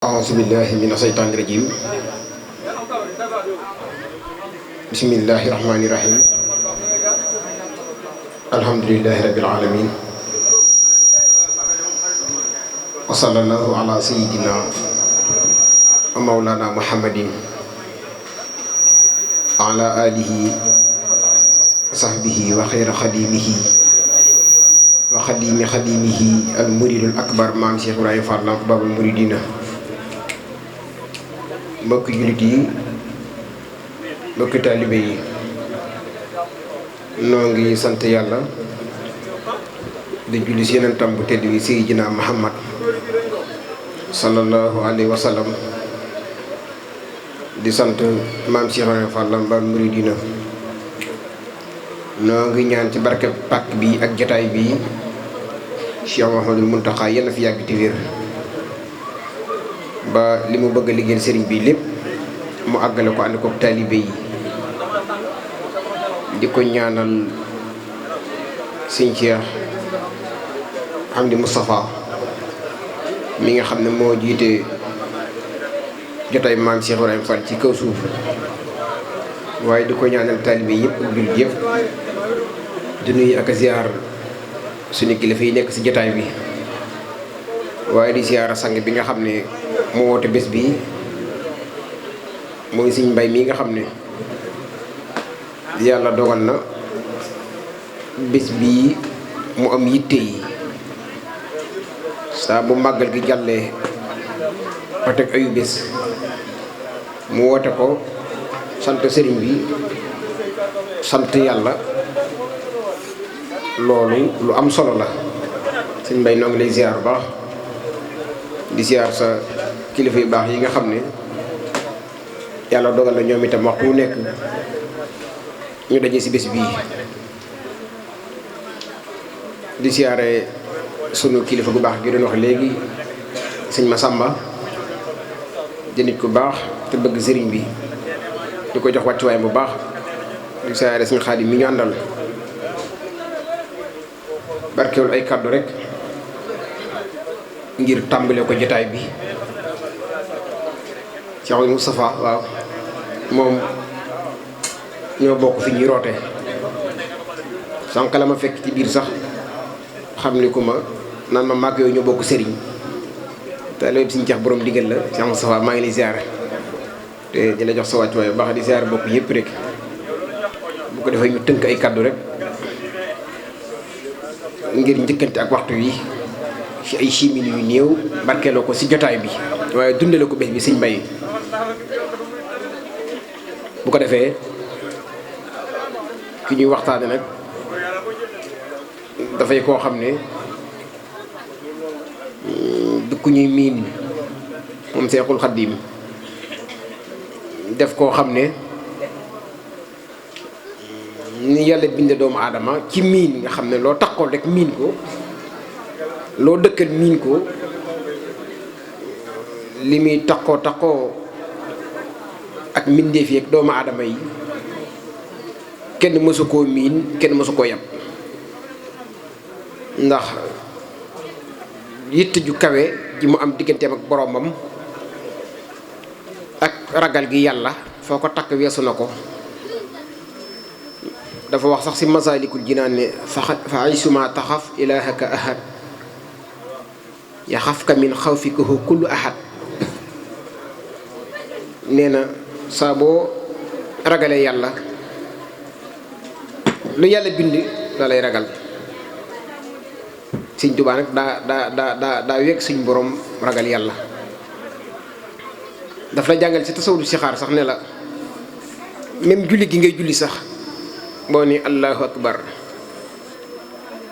أعوذ بالله من الشيطان الرجيم بسم الله الرحمن الرحيم الحمد لله رب العالمين وصلى الله على سيدنا ومولانا محمد وعلى آله وصحبه وخير خديمه وخديم خديمه المريد الأكبر مام شيخ إبراهيم فال باب المريدين mbokki jullit yi mbokki taalibe yi noo ngi sant yàlla di julli si yonentam bu tedd bi Seydina Muhammad sallallahu alayhi wa sallam di sant maam Cheikh Ibrahima Fall Lambaal Mouridina noo ngi ñaan ci barke pàkk bi ak jotaay bi Cheikh Mouhamadoul Mountakha yal na fi yàgg te wér ba li mu bëgg a liggéeyal sëriñ bi lépp mu àggale ko ànd ko taalibe yi di ko ñaanal sëñ Cheikh Hamdi Moustapha mi nga xam ne moo jiite jotaay maam Cheikh Ibrahima Fall ci kaw suuf waaye di ko ñaanal taalibe yëpp ak jullit yëpp di nuyu ak ziar suñu kilifa yi nekk ci jotaay bi waaye di ziar sang bi nga xam ne moo woote bés bi mooy Sëñ Mbay mi nga xam ne yàlla dogal na bés bii mu am yitte yi saa bu màggal gi jàllee ba teg ayu bés mu woote ko sant sëriñ bi sant yàlla loolu lu am solo la Sëñ Mbay noo ngi lay ziar baax di ziar sa kilifa yu baax yi nga xam ne yàlla dogal na ñoom itam waxtu wu nekk ñu daje ci bés bii di ziare sunu kilifa gu baax gi doon wax léegi sëñ Masamba di nit ku baax te bëgg sëriñ bi di ko jox wàccuwaay bu baax di ziare sëñ Xaadim mi ñu àndal barkewul ay kàddu rek ngir tàmbale ko jotaay bi Cheikh Moustapha waaw moom ñoo bokk fi ñuy roote sànq la ma fekk ci biir sax xam ni ku ma naan ma màgg yooyu ñoo bokk sëriñ te loolu suñu Cheikh borom digal la Cheikh Moustapha maa ngi lay ziare te di la jox sa wàccuwaay bu baax di ziare bokk yëpp rek bu ko defee ñu tënk ay kaddu rek ngir njëkkante ak waxtu wi ci ay chimines yu néew barkeeloo ko ci jotaay bi waaye dundale ko bés bi Sëñ Mbay bu ko defee ki ñuy waxtaane nag dafay koo xam ne du ku ñuy miin moom Seexul Xaddiim def koo xam ne ni yàlla binde doomu aadama ci miin nga xam ne loo taxool rek miin ko loo dëkkal miin ko li muy takkoo ak mbindeef yi ak doomu aadama yi kenn mësu koo miin kenn mësu koo yab ndax yitte ju kawe ji mu am digganteem ak boroomam ak ragal gi yàlla foo ko takk weesu na ko dafa wax sax ci Masaalikul Jinaan ne fa ay suma taxaf ilaahaka ahad yaxafka min xawfikahu kullu ahad nee na saa boo ragalee yàlla lu yàlla bind da lay ragal Sëñ Tuubaa nag daa wekk suñ borom ragal yàlla daf la jàngal ci tasawudu sixaar sax ne la même julli gi ngay julli sax boo ni allahu akbar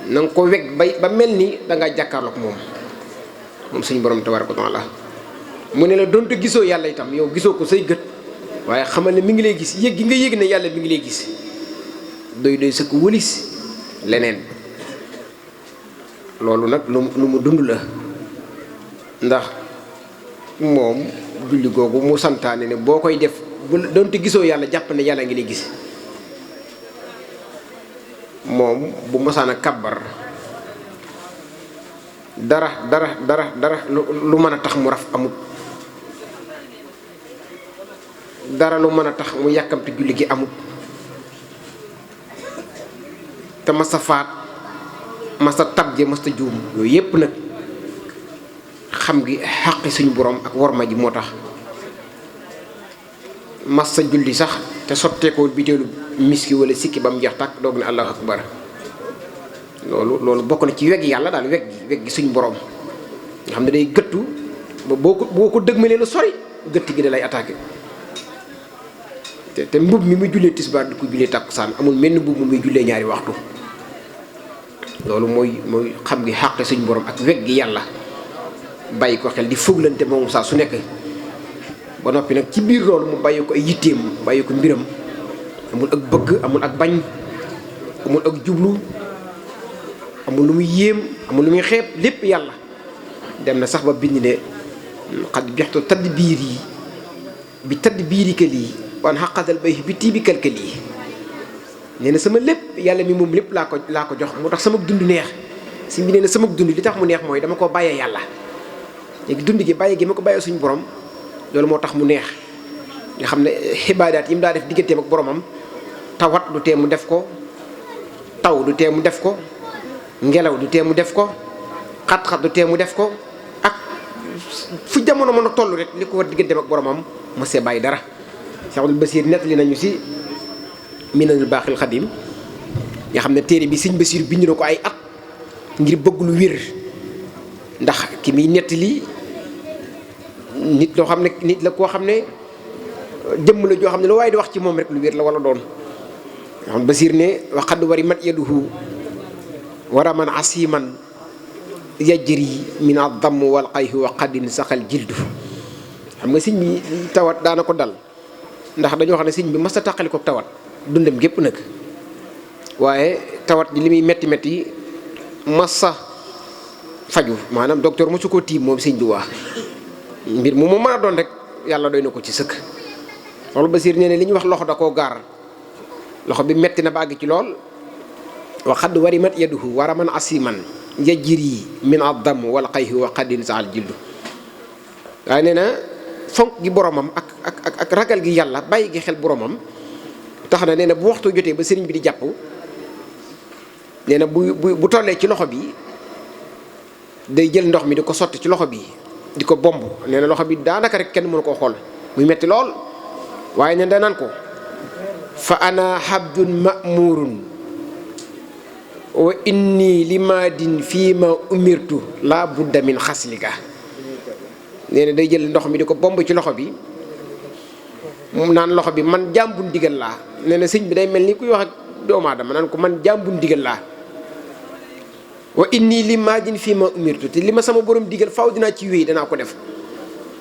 na nga ko wekk ba mel ni dangaa jàkkaarloog moom suñu borom tabaaraka wa taala mu ne la donte gisoo yàlla itam yow gisoo ko say gët waaye xamal ne mi ngi lay gis yëg gi nga yëg ne yàlla mi ngi lay gis doy sa ko wëlis leneen loolu nag lu mu dund la ndax moom julli googu mu santaane ne boo koy def bu donte gisoo yàlla jàpp ne yàlla ngi lay gis moom bu mosaan a kabbar dara lu mën a tax mu raf amut, dara lu mën a tax mu yàkkamti julli gi amut, te masa faat masa tabje masa juum yooyu yépp nag xam gi xaqi suñu borom ak worma ji moo tax masa julli sax te sotteekoo biteelu miski wala sikki ba mu jeex tàkk doog ne allahu akbar. loolu bokk na ci weg yàlla daal weg gi suñu borom nga xam ne day gëttu ba boo ko dëgmalee lu sori gëtt gi da lay attaqué te mbub mi muy jullee tisbaar di ko jullee tàkkusaan amul menn mbub mu muy jullee ñaari waxtu. loolu mooy xam gi xàqe suñu borom ak weg gi yàlla bàyyi ko xel di fuglante moom saa su nekk ba noppi nag ci biir loolu mu bàyyi ko ay yitteem bàyyi ko mbiram amul ak bëgg amul ak bañ amul ak jublu amul lu muy yéem amul lu muy xeeb lépp yàlla. dem na sax ba bind ne xad joxtu tadd biir yi bi tadd biiri kël yi wan xaqatal bay bi tii bi kalkal yi nee na sama lépp yàlla mi moom lépp laa ko jox moo tax sama dund neex si bi nee na sama dund li tax mu neex mooy dama koo bàyyee yàlla. léegi dund gi bàyyi gi ma ko bàyyee suñu borom loolu moo tax mu neex nga xam ne xibaadaat yi mu daa def digganteem ak boromam tawat du tee mu def ko, taw du tee mu def ko, ngelaw du tee mu def ko, xat-xat du tee mu def ko, ak fu jamono mën a toll rek li ko war digganteem ak boromam ma see bàyyi dara. Cheikh Abdoul Basir nettali nañu si Minanul Baaxil Xadim nga xam ne téere bi Sëñ Basir bind na ko ay at ngir bëgg lu wér ndax ki muy nettali nit loo xam ne nit la koo xam ne jëmm la joo xam ne lu waaye di wax ci moom rek lu wér la wala doon. nga xam Basir ne waxad wari mat yaduhu wara man asiman yajri min ad-damm wal qayhi wa qadin saxal jildu. xam nga sëñ bi tawat daana ko dal ndax dañoo xam ne sëñ bi mas a tàqali ko tawat dundam gépp nag waaye tawat ji li muy metti massa faju maanaam docteur mosu koo tiim moom sëñ bi waa mbir mu mën a doon rek yàlla doy na ko ci sëkk. loolu Basir nee ne li ñuy wax loxo da koo gaar loxo bi metti na ba àgg ci lool wa xadd wari mat yaduhu wara man asiman yajri min ad-dam wal qayhi wa qadin saal jildu. waaye nee na fonk gi boromam ak ragal gi yàlla bàyyi gi xel boromam tax na nee na bu waxtu jotee ba sëriñ bi di jàpp nee na bu tollee ci loxo bi day jël ndox mi di ko sotti ci loxo bi di ko bomb. nee na loxo bi daanaka rek kenn mënu koo xool muy metti lool waaye ne danaan ko fa ana habdun ma'murun wa inni limadin fii ma umirtu la budda min xaslika. nee na day jël ndox mi di ko bomb ci loxo bi mu naan loxo bi man jàmbu ndigal laa. nee na sëñ bi day mel ni kuy wax ak doomu aadama naan ko man jàmbu ndigal laa wa inni li maajin fii ma umirtu te li ma sama borom digal faw dinaa ci wéy danaa ko def.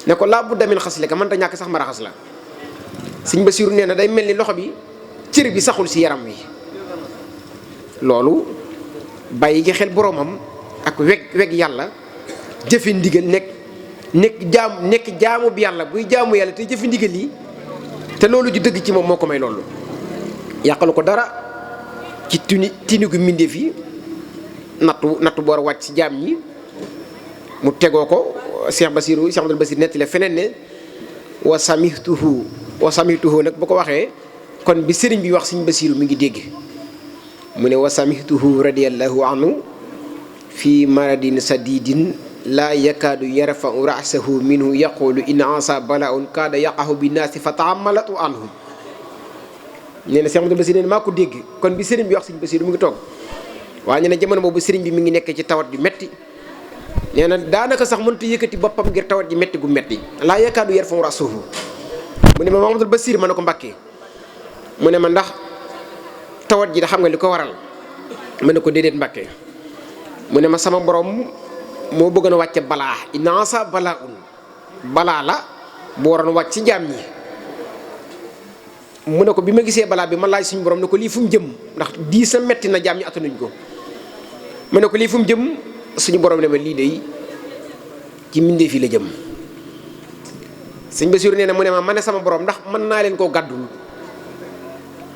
ne ko laa bu damin xaslika man ta ñàkk sax ma raxas la. sëñ Basiru nee na day mel ni loxo bi cër bi saxul si yaram wi. loolu bàyyi gi xel boromam ak weg yàlla jëfe ndigal nekk jaamu bi yàlla buy jaamu yàlla te jëfe ndigal yi te loolu ju dëgg ci moom moo ko may loolu. yàqalu ko dara ci tinigu mbindeef yi nattu boor a wàcc ci jaam ñi mu tegoo ko. Cheikh Abdoul Basir nettali feneen ne wa samituhu nag bu ko waxee kon bi sëriñ bi wax Sëriñ Basiru mi ngi dégg mu ne wa samituhu radiyallahu anhu fi maradin sadidin laa yakaadu yarfa'u ra'sahu minhu yaqulu inna asa bala'un kaada yaqahu bi naasi fa ta'ammalatu anhu. nee na Cheikh Abdoul Basir nee na maa ko dégg kon bi sëriñ bi wax Sëriñ Basiru mu ngi toog waaye nee na jamono boobu sëriñ bi mi ngi nekk ci tawat ju metti. nee na daanaka sax mënut a yëkkati boppam ngir tawat ji metti gu metti laa yakaadu yarfa'u ra'sahu. mu ne ma Mamadou Basir ma ne ko Mbàkke mu ne ma ndax tawat ji da xam nga li ko waral ma ne ko déedéet Mbàkke mu ne ma sama borom moo bëggoon a wàcce balaa inna asa bala'un balaa la bu waroon wàcc ci jaam ñi. mu ne ko bi ma gisee balaa bi ma laaj suñu borom ne ko lii fu mu jëm ndax diis na metti na jaam ñi attanuñ ko. mu ne ko lii fu mu jëm suñu borom ne ma lii de ci mbindeef yi la jëm. Sëñ Basiru nee na mu ne ma ne sama borom ndax mën naa leen koo gàddul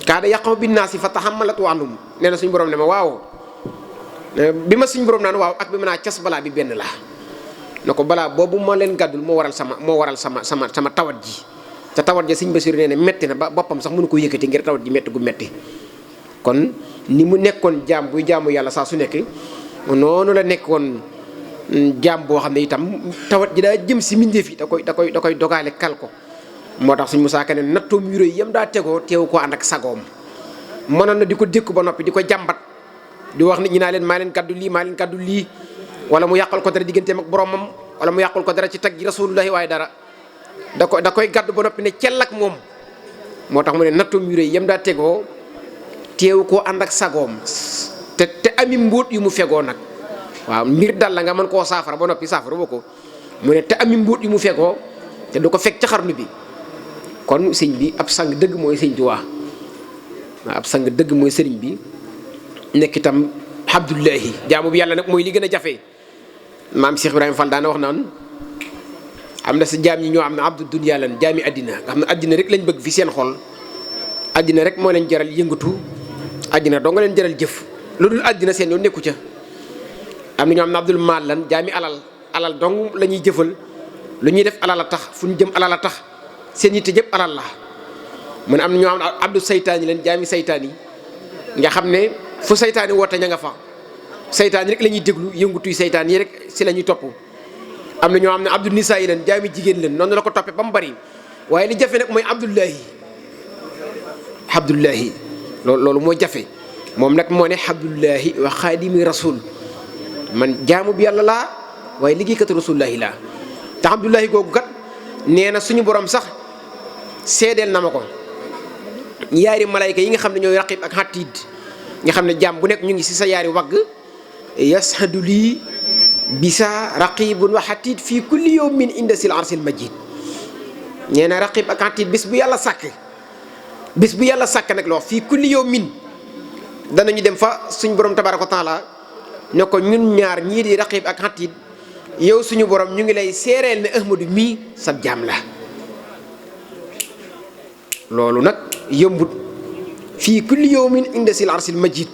kaada yaqahu binnaasi fa tahammalatu anhum. nee na suñu borom ne ma waaw bi ma suñ borom naan waaw ak bi ma naa cas balaa bi benn la na ko balaa boobu ma leen gàddul moo waral sama tawat ji te tawat ja sëñ Basiru nee na metti na ba boppam sax mënu ko yëkkati ngir tawat ji metti gu metti kon ni mu nekkoon jaam buy jaamu yàlla saa su nekk noonu la nekkoon jaam boo xam ne itam tawat ji daa jëm si mbindeef yi da koy dogaale kal ko moo tax suñ Musaa Ka ne nattoom yu rëy yam daa tegoo teewu koo ànd ak sagoom mënoon na di ko dékku ba noppi di ko jàmbat di wax nit ñi naa leen maa leen gàddu lii wala mu yàqal ko dara digganteem ak boromam wala mu yàqal ko dara ci tag gi rasulullahi waaye dara da koy gàddu ba noppi ne cell ak moom moo tax mu ne nattoom yu rëy yam daa tegoo teewu koo ànd ak sagoom te ami mbóot yu mu fegoo nag waaw mbir dal la nga mën koo saafara ba noppi saafara boo ko mu ne te ami mbóot yu mu fegoo te du ko fekk ca xarnu bi kon sëñ bi ab sang dëgg mooy sëñ Tuubaa waaw ab sang dëgg mooy sëriñ bi nekk itam Abdullahi jaamu bi yàlla nag mooy li gën a jafe maam Cheikh Ibrahima Fall daana wax naan am na sa jaam ñi ñoo am na abdu dunya lan jaami àddina nga xam ne àddina rek lañ bëgg fi seen xol àddina rek moo leen jaral yëngatu àddina doo nga leen jaral jëf lu dul àddina seen yoon nekku ca am na ñoo am na abdul maal lan jaami alal dong la ñuy jëfal lu ñuy def alal a tax fu ñu jëm alal a tax seen yitte jëpp alal la mu ne am na ñoo am na abdu saytaani leen jaami saytaan yi nga xam ne fu saytaani woote ña nga fa saytaan yi rek la ñuy déglu yëngutuy saytaan yi rek si la ñuy topp am na ñoo xam ne abdu nisaa yi leen jaami jigéen leen noonu la ko toppee ba mu bari waaye li jafe nag mooy abdullahi loolu moo jafe moom nag moo ne abdullahi wa xaadimi rasul man jaamu bi yàlla laa waaye liggéeykatu rasulullahi laa te abdullahi googu kat nee na suñu borom sax seedeel na ma ko yaari malayka yi nga xam ne ñooy raqib ak xatiid nga xam ne jaam bu nekk ñu ngi si sa yaari wagg yashadu lii bisa raqibun wa xatiid fii kulli yawmin inda sil arsil majid nee na raqib ak xatiid bis bu yàlla sàkk nag la wax fii kulli yawmin danañu dem fa suñu borom tabaaraka wa taala ne ko ñun ñaar ñii di raqib ak xatiid yow suñu borom ñu ngi lay seereel ne Ahmadu mii sab jaam la loolu nag yëmbut fii kulli yawmin inda sil arsil majid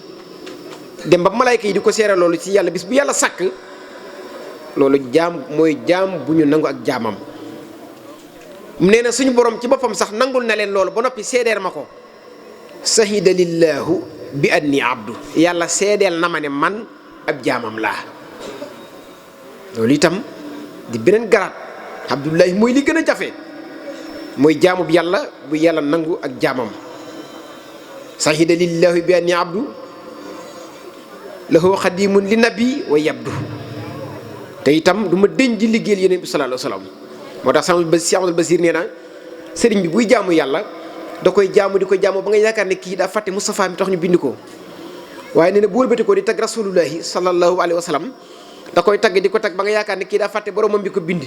dem ba malayka yi di ko seereel loolu ci yàlla bis bu yàlla sàkk loolu jaam mooy jaam bu ñu nangu ak jaamam nee na suñu borom ci boppam sax nangul na leen loolu ba noppi seedeer ma ko sahida lillahu bi anni abdu yàlla seedeel na ma ne man ab jaamam laa loolu itam di beneen garaat abdullahi mooy li gën a jafe mooy jaamu bi yàlla bu yàlla nangu ak jaamam sahida lillahu bi anni abdu lahu xadimun li nabi wa yabdu te itam du ma dëñ di liggéeyal yonent bi sallallahu alayhi wa sallam moo tax Cheikh Amadou Basir nee na sëriñ bi buy jaamu yàlla da koy jaamu di ko jaamu ba nga yaakaar ne kii daa fàtte Moustapha mi tax ñu bind ko waaye nee na bu wëlbati ko di tagg rasulullahi sallallahu alayhi wa sallam da koy tagg di ko tagg ba nga yaakaar ne kii daa fàtte boromam bi ko bind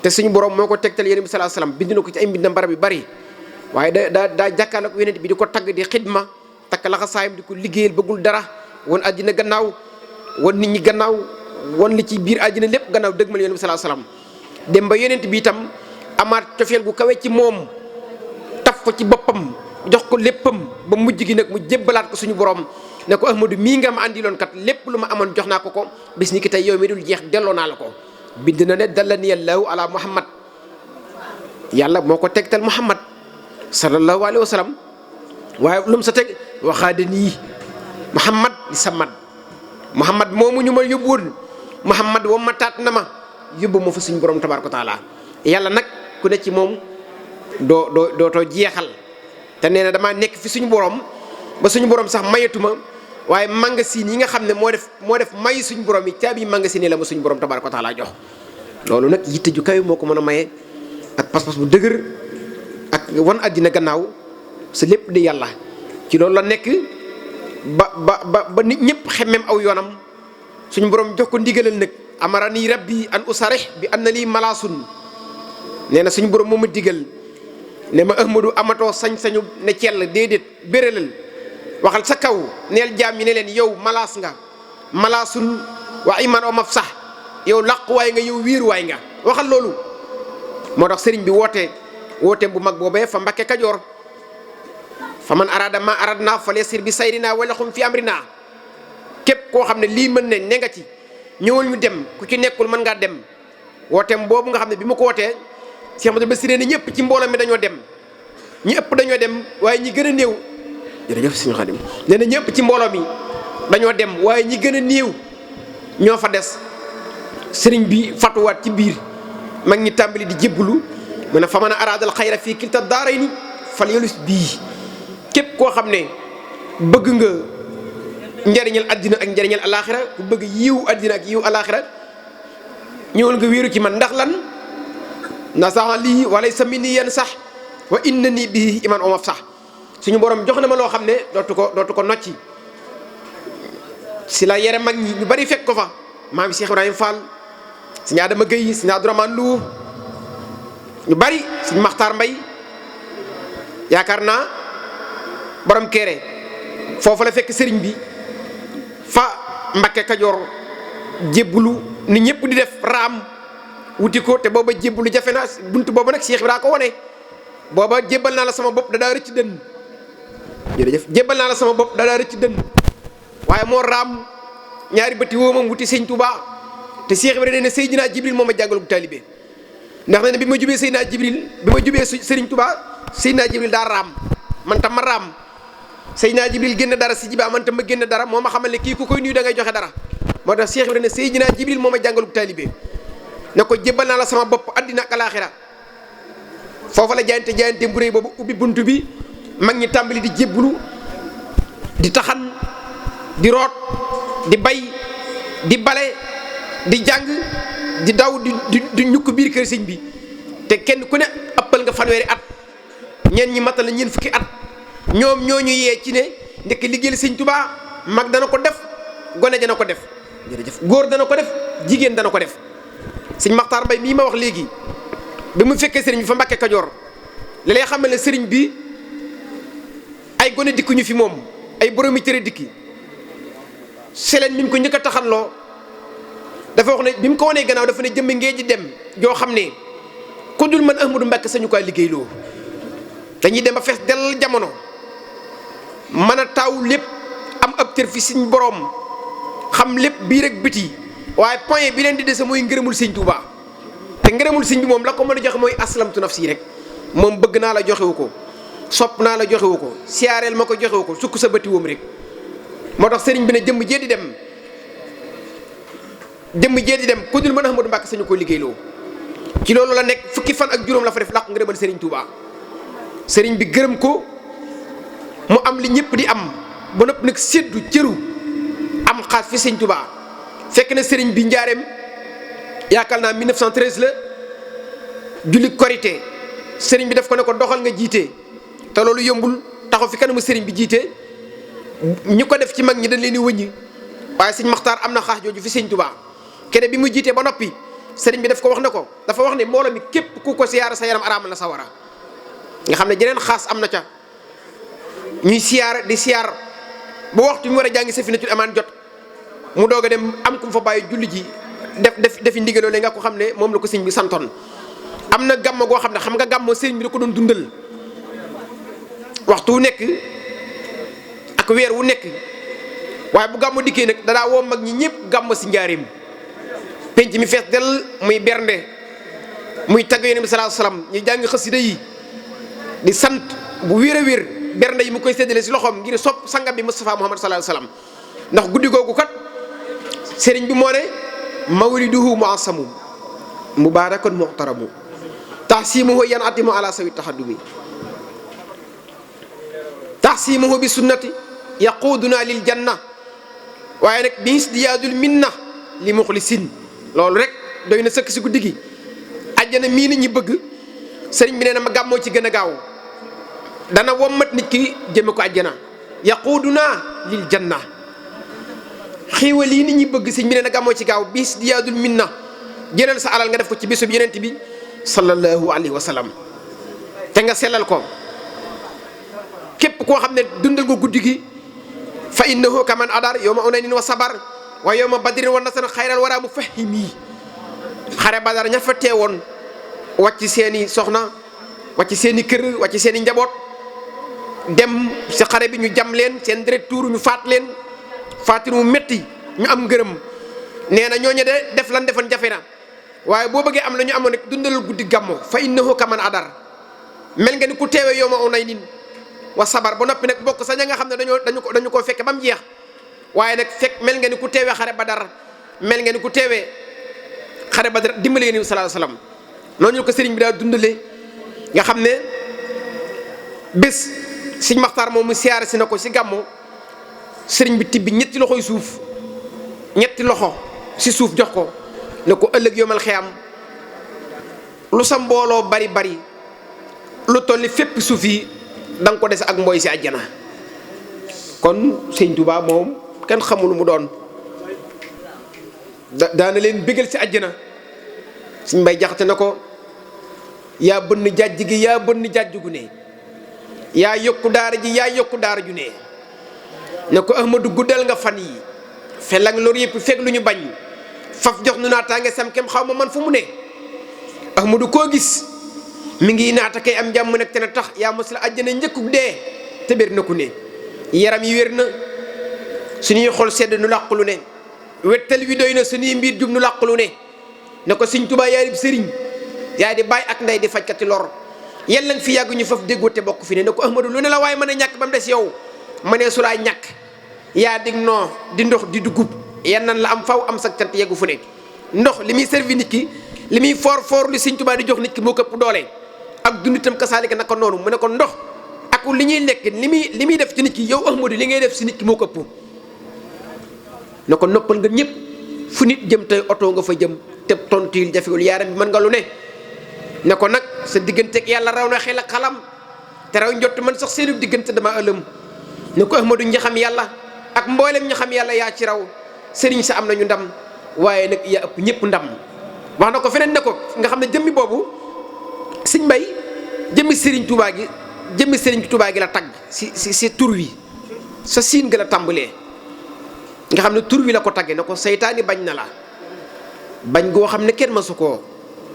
te suñu borom moo ko tegtal yonent bi sallallahu alayhi wa sallam bind na ko ci ay mbindam barab yu bari waaye daa jàkkaarloo ak yonent bi di ko tagg di xidma takk laxasaayam di ko liggéeyal bëggul dara won àddina gannaaw won nit ñi gannaaw won li ci biir àddina lépp gannaaw dëgmal yonent bi sallallahu alayhi wa sallam dem ba yonent bi itam amaat cofeel gu kawe ci moom taf ko ci boppam jox ko léppam ba mujj gi nag mu jébbalaat ko suñu borom ne ko Ahmadu mii nga ma andiloon kat lépp lu ma amoon jox naa ko bis ni ki tey yow mi dul jeex delloo naa la ko bind na ne dallani allahu ala muhammad yàlla moo ko tegtal muhammad sallallahu alayhi wa sallam waaye lu mu sa teg waxaadanii muhammad li samad muhammad moomu ñu ma yóbbuwoon muhammad wa ma taat na ma yóbbu ma fa suñu borom tabaaraka taala yàlla nag ku ne ci moom dootoo jeexal te nee na damaa nekk fi suñu borom ba suñu borom sax mayatuma waaye magasin yi nga xam ne moo def may suñu borom yi caabi magasin yi la ma suñu borom tabaaraka taala jox loolu nag yitte ju kawe moo ko mën a maye ak pas-pas bu dëgër ak wan àddina gannaaw sa lépp di yàlla ci loolu la nekk ba nit ñëpp xemmem aw yoonam suñu borom jox ko ndigalal nag amarani rabbi an usarih bi anna lii malaasun nee na suñu borom moo ma digal ne ma Ahmadu amatoo sañ-sañu ne cell déedéet bérélal waxal sa kaw neel jaam yi ne leen yow malaas nga malaasun wa iman o maf sax yow làquwaay nga yow wiiruwaay nga waxal loolu moo tax sëriñ bi wooteem bu mag boobee fa Mbakke Kajoor fa man arada ma aradna fa lesir bi sayrina wala xum fi amrina képp koo xam ne lii mën ne nga ci ñëwal ñu dem, ku ci nekkul mën ngaa dem. wooteem boobu nga xam ne bi ma ko wootee Cheikh Amadou Bassiré ne ñëpp ci mbooloo mi dañoo dem, ñi ëpp dañoo dem waaye ñi gën a néew jërëjëf Sëriñ Xaadim nee na ñëpp ci mbooloo mi dañoo dem waaye ñi gën a néew ñoo fa des. sëriñ bi fatuwaat ci biir mag ñi tàmbali di jébbalu mu ne fa man araadal xayra fii kilta daarayni fal yalus bii. képp koo xam ne bëgg nga njariñal addina ak njariñal alaxira ku bëgg yiw addina ak yiw alaxira ñëwal nga wéeru ci man. ndax lan nasaxa lii walay sa mi ni yenn sax wa inna nii bii iman omaf sax suñu borom jox na ma loo xam ne dootu ko nocci. si la yere mag ñi ñu bari fekk ko fa, maam Cheikh Ibrahima Fall, sëñ Adama Gueye, sëñ Abdourahmane Lo, ñu bari, sëñ Maxtaar Mbay, yaakaar naa borom Kéré foofu la fekk sëriñ bi fa Mbakke Kajoor jébbulu ni ñëpp di def raam wuti ko te booba jébbulu jafe na. buntu booba nag Cheikh Ibrahima ko wone booba jébbal naa la sama bopp da daa rëcc dënn jërëjëf jébbal naa la sama bopp da daa rëcc dënn waaye moo raam ñaari bëti woomam wuti sëñ Touba. te Cheikh Ibrahima ne Seydina Jibril moo ma jàngal gu taalibe ndax ne bi ma jubee Seydina Jibril bi ma jubee Sëriñ Touba Seydina Jibril daa raam man tam ma raam Seydina Jibril génn dara si jibaa man tam ma génn dara moo ma xamal ne kii ku koy nuyu da ngay joxe dara. moo tax Cheikh Ibrahima ne Seydina Jibril moo ma jàngal gu taalibe ne ko jébbal naa la sama bopp addina ak alaaxira. foofa la jaayante bu rëy boobu ubbi buntu bi mag ñi tàmbali di jébbulu di taxan di root di bay di bale di jàng di daw di ñukk biir kër sëñ bi te kenn ku ne ëppal nga fanweeri at ñeen ñi matal la ñeen fukki at ñoom ñoo ñu yee ci ne ndekk liggéeyal sëñ Tuubaa mag dana ko def gone dana ko def jërëjëf góor dana ko def jigéen dana ko def. sëñ Maxtaar Mbay mii ma wax léegi bi mu fekkee sëriñ bi fa Mbàkke Kajoor li lay xamal ne sëriñ bi ay gone dikkuñu fi moom ay boroomi cëre dikki seleen mi mu ko njëkk a taxanloo dafa wax ne bi mu ko wanee gannaaw dafa ne jëmm ngee ji dem joo xam ne ku dul man Ahmadou Mbàkke sañu koy liggéeyloo dañuy dem ba fees dell jamono mën a taaw lépp am ab cër fi suñ boroom xam lépp biir ak biti waaye point bi leen di dese mooy ngërëmul sëñ Tuubaa te ngërëmul sëñ bi moom la ko mën a joxe mooy aslamtu nafsi rek moom bëgg naa la joxewu ko sopp naa la joxewu ko siyaareel ma ko joxewu ko sukk sa bëti woom rek. moo tax sëriñ bi ne jëmm jee di dem ku dul mën Ahmadou Mbàkke sañu ko liggéeyloo ci loolu la nekk fukki fan ak juróom la fa def làq ngërëmal sëriñ Touba. sëriñ bi gërëm ko mu am li ñëpp di am ba nopp nag séddu cëru am xaas fi sëriñ Touba fekk na sëriñ bi njaareem yaakaar naa 1913 la julli korité sëriñ bi daf ko ne ko doxal nga jiite te loolu yombul taxaw fi kanamu sëriñ bi jiite ñu ko def ci mag ñi dañ leen di wëññi waaye sëñ Maxtaar am na xaas jooju fi sëriñ Touba. kene bi mu jiitee ba noppi sëriñ bi daf ko wax ne ko dafa wax ne mbooloo mi képp ku ko siyaara sa yaram araamal na sa wara nga xam ne jeneen xaas am na ca ñuy siyaar di siyaar bu waxtu mu war a jàngi Safinatul Amaan jot mu doog a dem am ku mu fa bàyyi julli ji defi ndigaloo la nga ko xam ne moom la ko sëriñ bi santoon. am na gàmm goo xam ne xam nga gàmm sëriñ bi da ko doon dundal waxtu wu nekk ak weer wu nekk waaye bu gàmm dikkee nag danaa woo mag ñi ñëpp gàmm si njaareem penc mi fees del muy bernde muy tagg Yonent bi sallallahu alayhi wasallam ñu jàng xasida yi di sant bu wér a wér bernde yi mu koy séddale si loxoom ngir sopp sangam bi Mustafa Muhammad sallallahu alayhi wasallam ndax guddi googu kat sëriñ bi moo ne mawliduhu mu'assamu mubarakun muhtaramu tahsimuhu yan atimu ala sawi tahaddumi tahsimuhu bi sunnati yaquduna lil janna waaye nag bi isdiyaadul minna li muxlisin loolu rek doy na sëkk si guddi gi àjjana mii nit ñi bëgg sëriñ bi nee na ma gàmmoo ci gën a gaaw dana wommat nit ki jëme ko àjjana yaquduna lil janna xiiwal yi nit ñi bëgg sëriñ bi nee na gàmmoo ci gaaw bi isdiyaadul minna jëlal sa alal nga def ko ci bésub yonent bi sallallahu alayhi wa sallam te nga sellal ko képp koo xam ne dundal nga guddi gi fa innahu kaman adar yawma unanin wa sabar wa yawma badrin wa nasran xayral wara mu fahimi xare badar ña fa teewoon wàcc seeni soxna wàcc seeni kër wàcc seeni njaboot dem si xare bi ñu jam leen seen deret tuuru ñu faat leen faatir mu métti ñu am ngërëm nee na ñooñu de def lan defoon jafe na waaye boo bëggee am la ñu amoon rek dundalal guddi gàmmo fa innahu kaman adar mel nga ni ku teewee yow ma unay nin wa sabar ba noppi nag bokk sa ña nga xam ne dañu koo fekke ba mu jeex waaye nag fekk mel nga ni ku teewee xare Badar mel nga ni ku teewee xare Badar dimbale ni sallallahu alayhi wasallam noonu ko sëriñ bi daa dundale nga xam ne bés sëñ Maxtaar moom mu siyaare si na ko si gàmmo sëriñ bi tibbi ñetti loxoy suuf ñetti loxo si suuf jox ko ne ko ëllëg yomal xiyam lu sa mbooloo bari bari lu tolli fépp suuf yi da nga ko des ak mbooy si àjjana kon sëñ Tuubaa moom kenn xamul mu doon daana leen bégal si àjjana suñ Mbay Jaxate na ko yaa bënn jàjj gi yaa bënn jàjj gu ne yaa yokku daara ji yaa yokku daara ju ne ko Ahmadu guddal nga fan yi felang lor yëpp fekk lu ñu bañ faf jox nu naataange sam kem xaw ma man fu mu ne Ahmadu koo gis mi ngi naata kay am jàmm nag te na tax yaa mos la àjjana njëkku dee te bér na ku ne yaram yi wér na suñuy xol sedd nu làqulu ne wettal wi doy na suñuy mbir jub nu làqulu ne ko Sëñ Tuubaa yaa di sëriñ yaa di bàyyi ak ndey di fajkati lor yàlla nga fi yàgg ñu faf déggoo te bokk fi ne ko Ahmadu lu ne la waaye mën a ñàkk ba mu des yow ma ne su laa ñàkk yaa dig noo di ndox di dugub yan nan la am faw am sa cant yeggu fu ne ndox li muy servi nit ki li muy foor li Sëñ Tuubaa di jox nit ki moo këpp doole ak dunditam kasaalika naka noonu mu ne ko ndox ak li ñuy lekk li muy def ci nit ki yow Ahmadu li ngay def si nit ki moo këpp ne ko noppal nga ñëpp fu nit jëm tey oto nga fa jëm te tontuwul jafewul yaaram bi mën nga lu ne ko nag sa digganteeg yàlla raw na xel ak xalam te raw njott man sax seenu diggante dama ëlëm ne ko Ahmadu ñi xam yàlla ak mboolem ñi xam yàlla yaa ci raw sëriñ sa am nañu ndam waaye nag yaa ëpp ñëpp ndam wax na ko feneen ne ko nga xam ne jëmmi boobu Sëñ Mbay jëmmi sëriñ Tuubaa gi la tagg si tur wi sa siin ga la tàmbalee nga xam ne tur wi la ko tagge ne ko seytaani bañ na la bañ goo xam ne kenn masu koo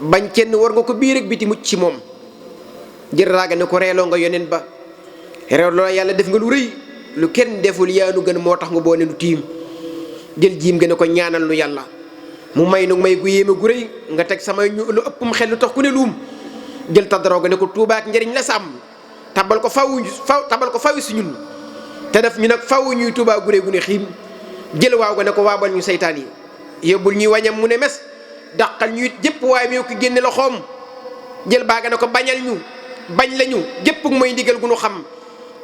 bañ kenn war nga ko biir ak biti mucc ci moom jër raaga ne ko reeloo nga yoneen ba reeloo yàlla def nga lu rëy lu kenn deful yaanu gën moo tax nga boone lu tiim jël jiim gën a ko ñaanal lu yàlla mu may nu may gu yéeme gu rëy nga teg samay ñu lu ëppum xel lu tax ku ne luum jël tadaroo ga ne ko tuubaak njëriñ la sàmm tabal ko faw si ñun te def ñu nag faw ñuy tuubaa gune gune xiim jël waaw ga ne ko waabal ñu saytaan yi yóbbul ñuy wañam mu ne mes dàqal ñu it jëpp waaye mi ko génne loxoom jël baaga ne ko bañal ñu bañ lañu jëpp mooy ndigal gu nu xam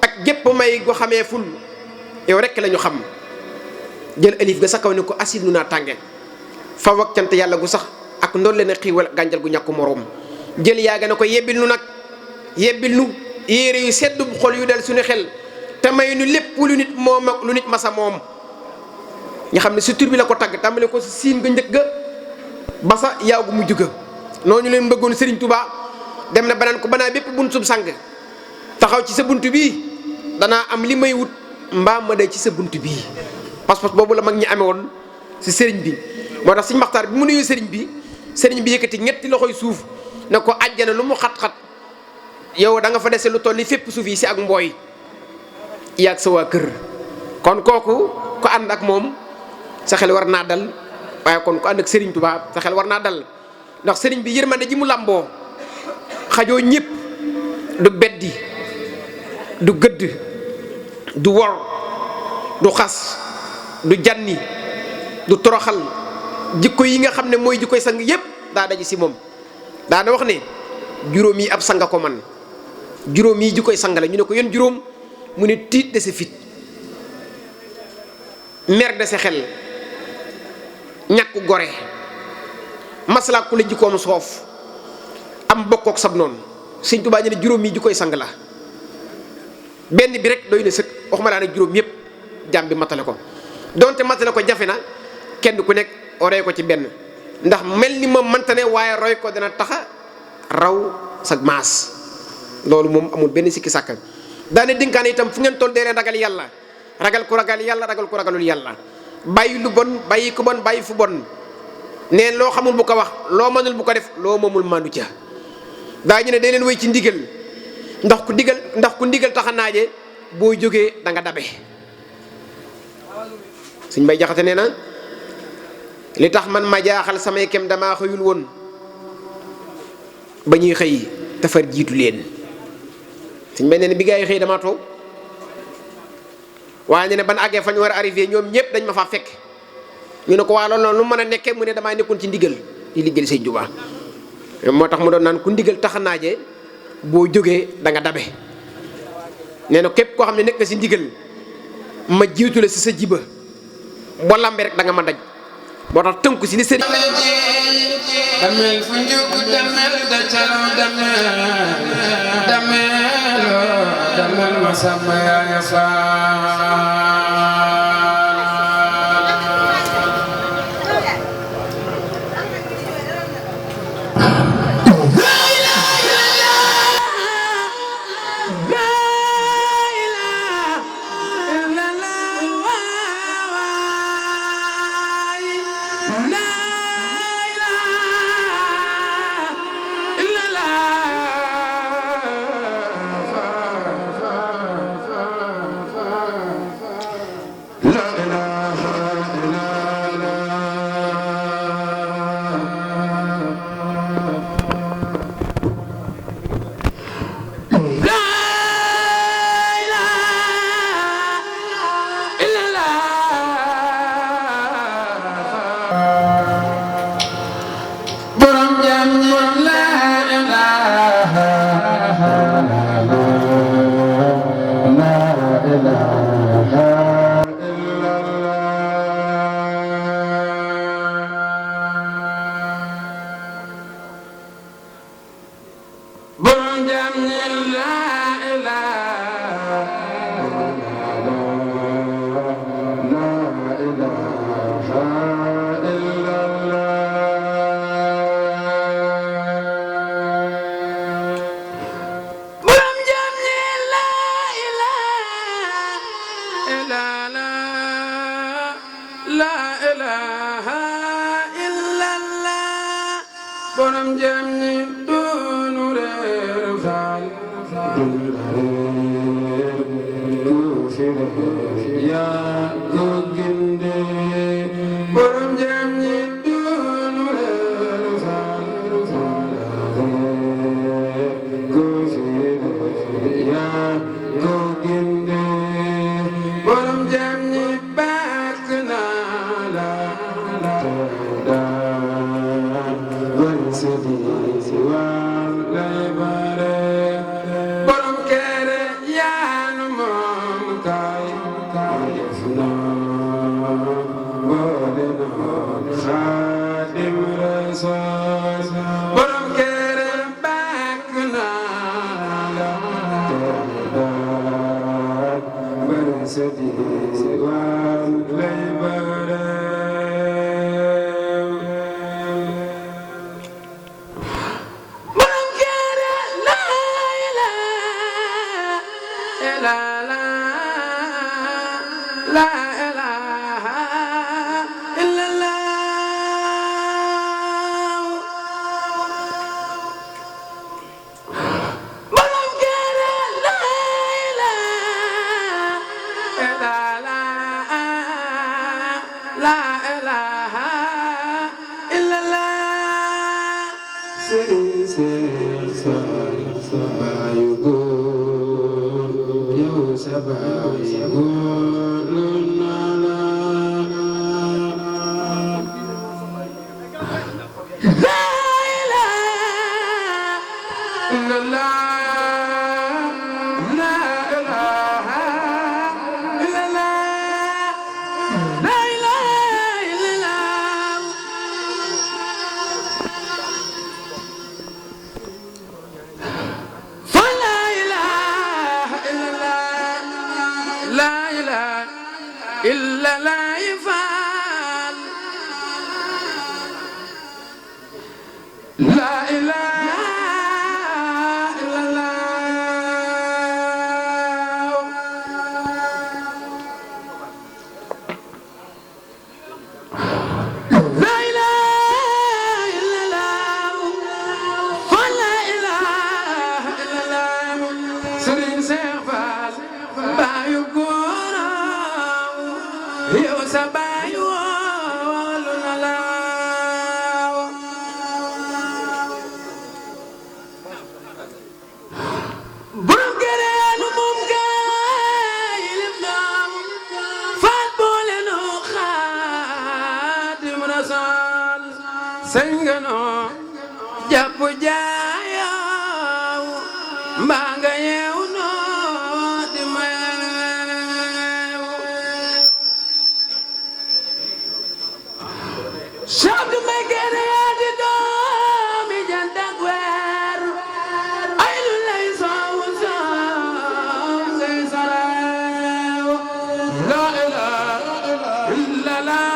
ak jëpp may gu xamee ful yow rekk la ñu xam jël alif ga sa kaw ne ko asil nu naa tànge fa wakkante yàlla gu sax ak ndool leen a xiiwal gànjal gu ñàkku moroom jël yaaga ne ko yebbil nu nag yebbil nu yére yu sedd bu xol yu del suñu xel te may nu lépp lu nit moom ak lu nit masa moom nga xam ne si tur bi la ko tagg tàmbale ko si siin nga njëkk ga ba sa yaaw gu mujj ga noonu leen bëggoon Serigne Touba dem na banaan ko banaa bépp bunt sub sang taxaw ci sa bunt bii danaa am li may wut mbaa ma day ci sa bunt bii pas-pas boobu la mag ñi amee woon si sëriñ bi moo tax Sëñ Maxtaar bi mu nuyu sëriñ bi yëkkati ñetti loxoy suuf ne ko àjjana lu mu xat-xat yow da nga fa dese lu toll ni fépp suuf yi si ak mbooy yaag sa waa kër kon kooku ko ànd ak moom sa xel war naa dal waaye kon ko ànd ak Serigne Touba sa xel war naa dal ndax sëriñ bi yërmande ji mu làmboo xajoo ñëpp du beddi du gëdd du wor du xas du janni du toroxal jikko yi nga xam ne mooy jikkoy sang yépp daa daje si moom daana wax ne juróom yi ab sanga ko man juróom yi jikkoy sang la ñu ne ko yoon juróom mu ne tiit de sa fit mer de sa xel ñàkk gore maslaa ku la jikkoom soof am bokkook sab noonu Sëñ Tuubaa ñu ne juróom yi jikkoy sang la benn bi rek doy na sëkk waxuma laa ne juróom yépp jàmm bi matale ko donte matale ko jafe na kenn ku nekk roy ko ci benn ndax mel ni moom mënta ne waaye roy ko dana taxa raw sag maas loolu moom amul benn sikki sàkka daane dénkaane itam fu ngeen toll dee leen ragal yàlla ragal ku ragal yàlla ragal ku ragalul yàlla bàyyi lu bon bàyyi ku bon bàyyi fu bon neen loo xamul bu ko wax loo mënul bu ko def loo moomul mandu ca daa ñu ne dee leen wéy ci ndigal ndax ku ndigal taxa naaje boo jógee da nga dabe Sëñ Bay Jaxate nee na li tax man ma jaaxal samay kem damaa xëyul woon ba ñuy xëy te far jiitu leen. Sëñ Bay nee na bi gaa yi xëy damaa toog waaye ne ban àggee fa ñu war a arrivé ñoom ñëpp dañ ma faa fekk ñu ne ko waa loolu noonu lu mën a nekkee mu ne damaa nekkoon ci ndigal di liggéey Sëñ Tuubaa moo tax mu doon naan ku ndigal tax naaje boo jógee da nga dabe. nee na képp koo xam ne nekk nga si ndigal ma jiitu la si sa jiba boo lambee rek da nga ma daj moo tax tënku si li sëriñ damel fu njugu damel da calo damel ma samba yaa borom jam ñi doonu reer faal yaa ko ginde borom jam ñi doonu reer faal yaa ko ginde borom jam ñi bàkk naa la borom kere yaanu moom kaay def noo boole noo Xaadim Rasuul borom kere bàkk naa la daal bari sedi waan lay bare Sabah jàpp jaayaw mbaa nga yeew noo di mayew sabdu may gene yaa di doomi jant ak weer ay lu lay soowu soow ngay sarew la ilaha illallah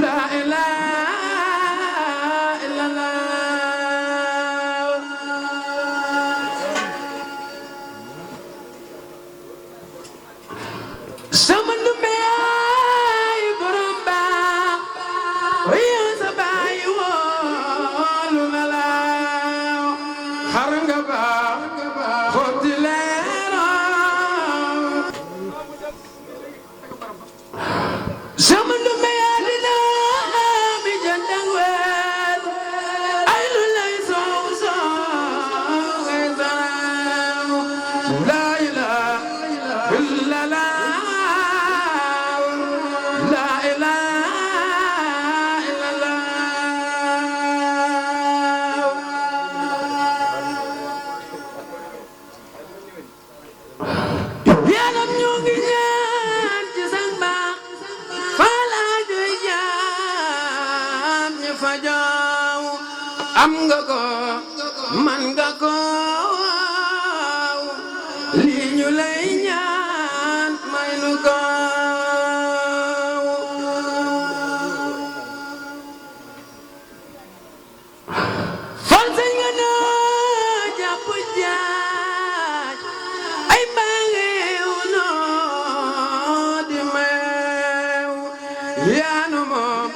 la ilaha illallah sama ndumbe yaay borom baax yow sa baay woolu na la xar nga baax xotti leeram sama ndumbe yaa di doomi jant ak weer ay lu lay soow soow ngay sarew la ilaha illallah la ilaha illallah yanam ñu ngi ñaan ci sang baax fala joy jaam ñu fa jaaw am nga ko man nga ko lii ñu lay ñaan may nu ko fal sañ nga noo jàpp jaaj ay bangeew noo di meew yaanu moom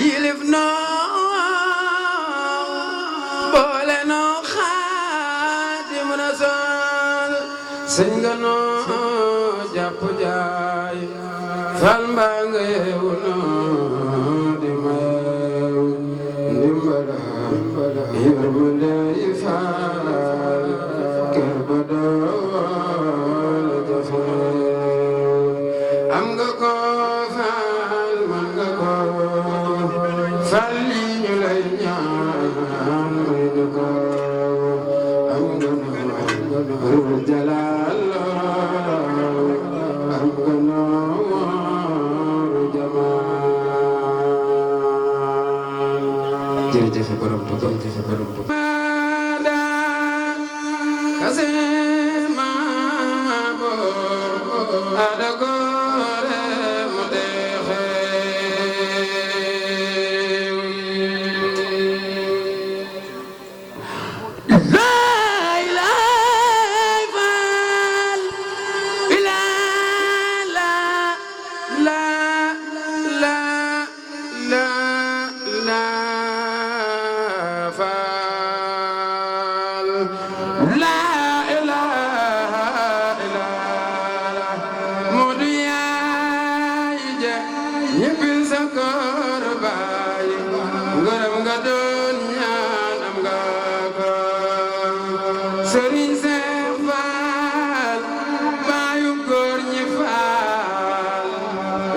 yilif noo boole noo Xaadim Rasuul sañ nga noo jàpp jaaj fal bangeew noo di meew ndimbala yërmande yi faal kër ba dool jafe am nga ko faal man nga ko faal li ñu lay ñaan may nu ko am nga noo jalaal am nga noo jamaal jërëjëf borom Tuuba jërëjëf borom Tuuba kasema bo adagore mu dexe lay lay fal ila la la la la la fal la ilaha illallah Moodu yaay je ñëppil sa kër baay ngërëm nga doon ñaan am nga ko Sëriñ Seex Faal baayu góor ñi faal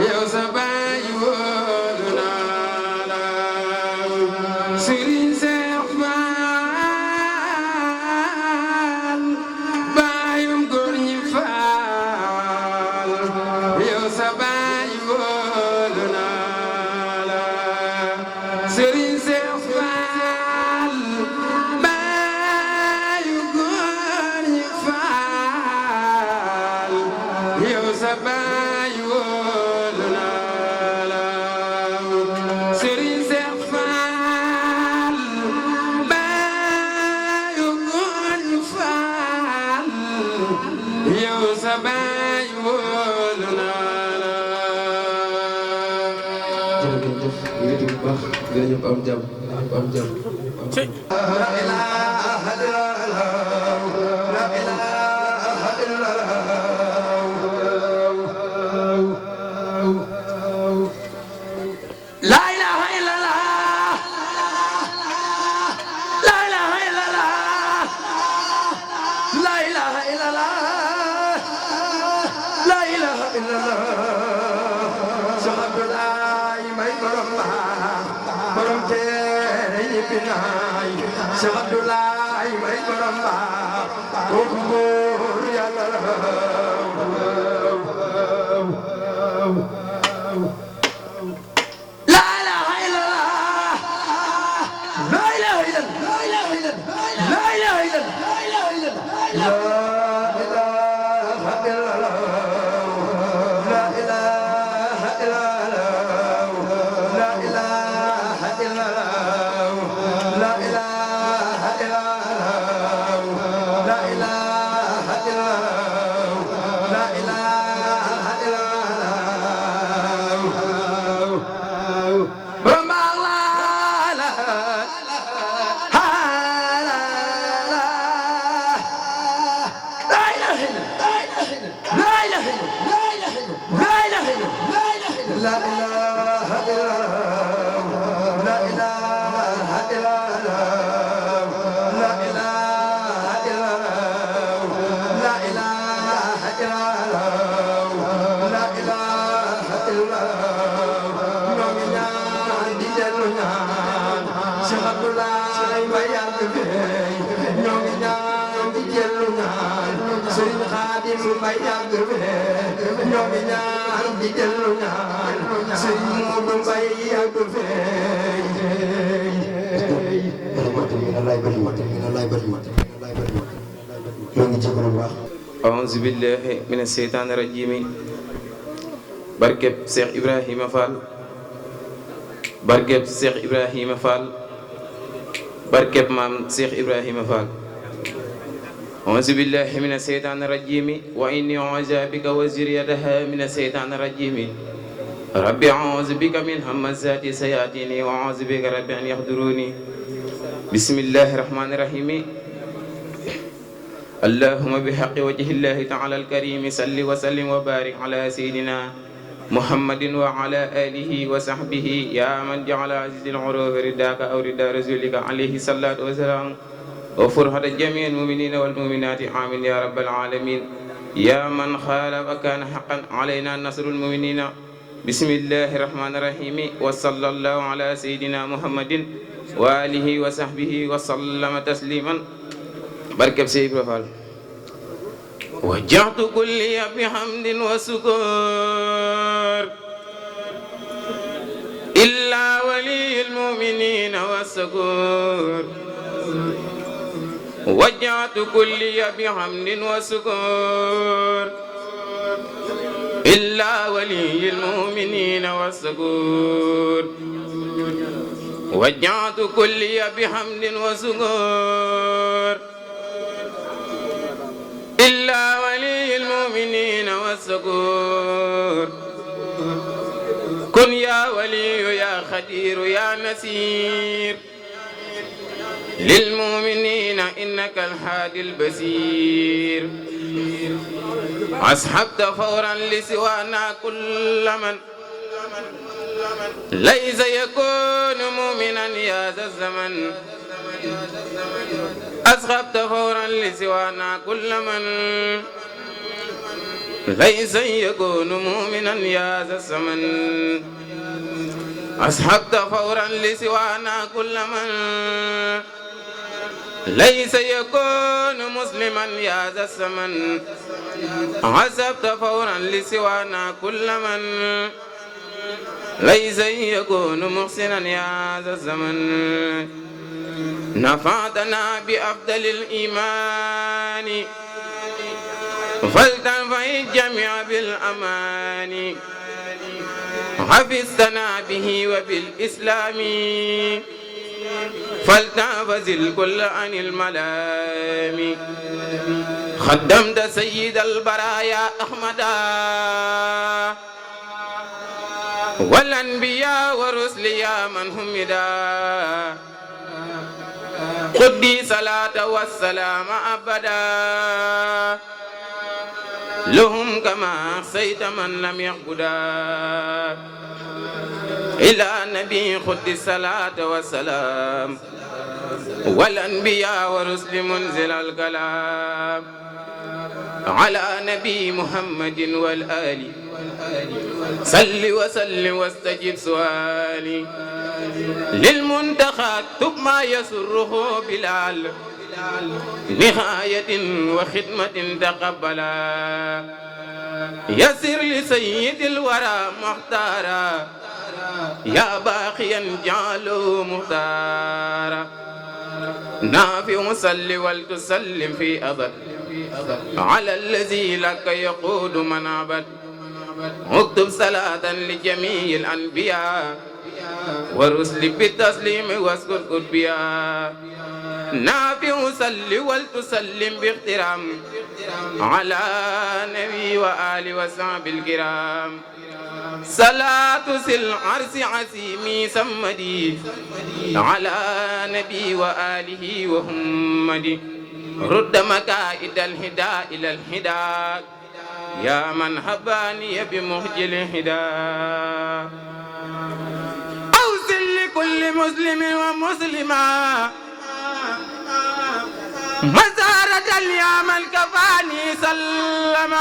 yow sa baay wóolu naa la Sëriñ Seex Faal baayum góor ñi faal yow sa baay wóolu naa la Sëriñ Seex Faal baayu góor ñi faal yow sa baay wóolu naa la Sëriñ Seex Faal baayu góor ñi faal yow sa baay wóolu naa la jërëjëf nit bu baax dina ñëpp am jàmm am jàmm la ilaha illallah la ilaha illallah la ilaha illallah la ilaha illallah la ilaha illallah la ilaha illallah Cheikh Abdoulaye may borom binaay Cheikh Abdoulaye may borom baax kooku góor yàlla la أعوذ بالله من الشيطان الرجيم barkeb Cheikh Ibrahima Fall barkeb Cheikh Ibrahima Fall barkeb maam Cheikh Ibrahima Fall أعوذ بالله من الشيطان الرجيم وإني أعوذ بك وذريتها من الشيطان الرجيم ربي أعوذ بك من همزات الشياطين وأعوذ بك رب أن يحضروني بسم الله الرحمن الرحيم اللهم بحق وجه الله تعالى الكريم صل وسلم وبارك على سيدنا محمد وعلى آله وصحبه يا من جعل عزيز العروف رداك أو ردا رسولك عليه الصلاة والسلام وفرحة جميع المؤمنين والمؤمنات آمين يا رب العالمين يا من خال وكان حقا علينا نصر المؤمنين بسم الله الرحمن الرحيم وصلى الله على سيدنا محمد وآله وصحبه وسلم تسليما barkeb Sey Ibra Fall wajjahtu kulli bihamdin wa sukur illa waliyil mu'minina wa sukur wajjahtu kulli bihamdin wa sukur illa waliyil mu'minina wa sukur wajjahtu kulli bihamdin wa sukur إلا ولي المؤمنين والسكور كن يا ولي يا خدير يا نسير للمؤمنين إنك الحادي البصير أصحبت فورا لسوانا كل من ليس يكون مؤمنا يا ذا الزمن أصحبت فورا لسوانا كل من ليس يكون مؤمنا يا ذا الزمن أصحبت فورا لسوانا كل من ليس يكون مسلما يا ذا الزمن أصحبت فورا لسوانا كل من ليس يكون محسنا يا ذا الزمن نفعتنا بأفضل الإيمان فلتنفع الجميع بالأمان حفظتنا به وبالإسلام فلتحفظ الكل عن الملام خدمت سيد البرايا أحمدا والأنبياء والرسل يا من حمدا قدي صلاة والسلام أبدا لهم كما أحصيت من لم يعبدا إلى نبي خد الصلاة والسلام والأنبياء والرسل منزل الكلام على نبي محمد والآل صل وسلم واستجب سؤالي للمنتخى اكتب ما يسره بلال نهاية وخدمة تقبلا يسر لسيد الورى مختارا يا باقيا جعله مختارا نافع صل ولتسلم في أبد على الذي لك يقود من عبد اكتب صلاة لجميع الأنبياء ورسل بالتسليم واذكر قطبيا نافع صل ولتسلم باحترام على نبي وآل وصحب الكرام صلاة سل عرس عسيمي سمدي على نبي وآله وحمدي رد مكائد الهدى إلى الهدى يا من هباني بمهجل الهدى أوصل لكل مسلم ومسلمة مسارة اليوم الكفاني سلم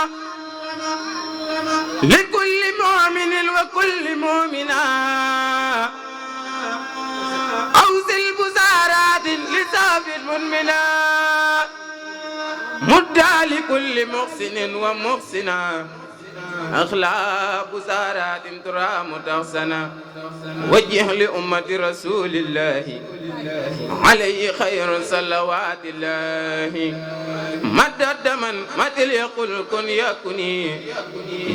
لكل مؤمن وكل مؤمنة أوصل بزارات لسافر منمنا مدى لكل محسن ومحسنة أخلاق بزارات ترى متحسنة وجه لأمة رسول الله عليه خير صلوات الله مدد من مثل يقول كن يكني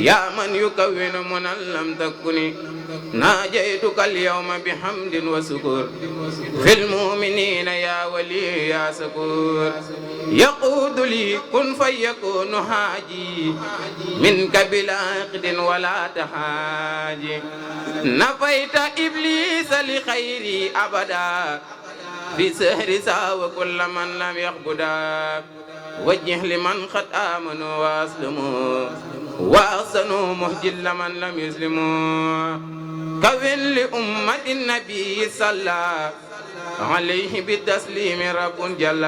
يا من يكون من لم تكني ناجيتك اليوم بحمد وسكور في المؤمنين يا ولي يا سكور يقود لي كن فيكون حاجي منك بلا عقد ولا تحاجي نفيت إبليس لخيري أبدا في سهر ساوى كل من لم يعبدا وجه لمن قد آمنوا وأسلموا وأحسنوا مهجل من لم يسلموا كون لأمة النبي صلى عليه بالتسليم رب جل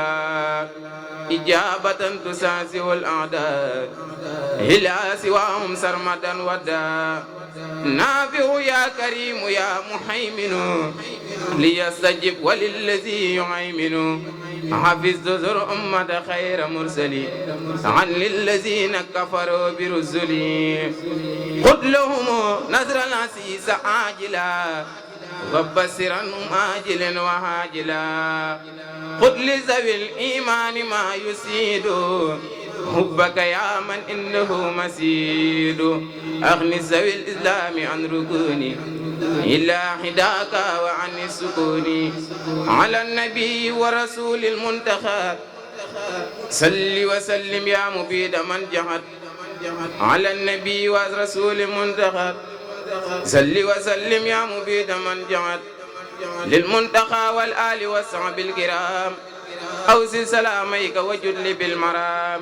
إجابة تساسي الأعداء إلى سواهم سرمدا ودا نافع يا كريم يا محيمن ليستجب وللذي يهيمن حفظت ذر أمة خير مرسلي عن للذين كفروا برسلي خذ لهم نذر العسيس عاجلا وبصرا آجل وهاجلا خذ لذوي الإيمان ما يسيد حبك يا من إنه مسيد أغني ذوي الإسلام عن ركوني إلى حداك وعن السكون على النبي ورسول المنتخب صل وسلم يا مبيد من جهد على النبي ورسول المنتخب صل وسلم يا مبيد من جهد للمنتخى والآل والصحب الكرام أوصل سلاميك وجد لي بالمرام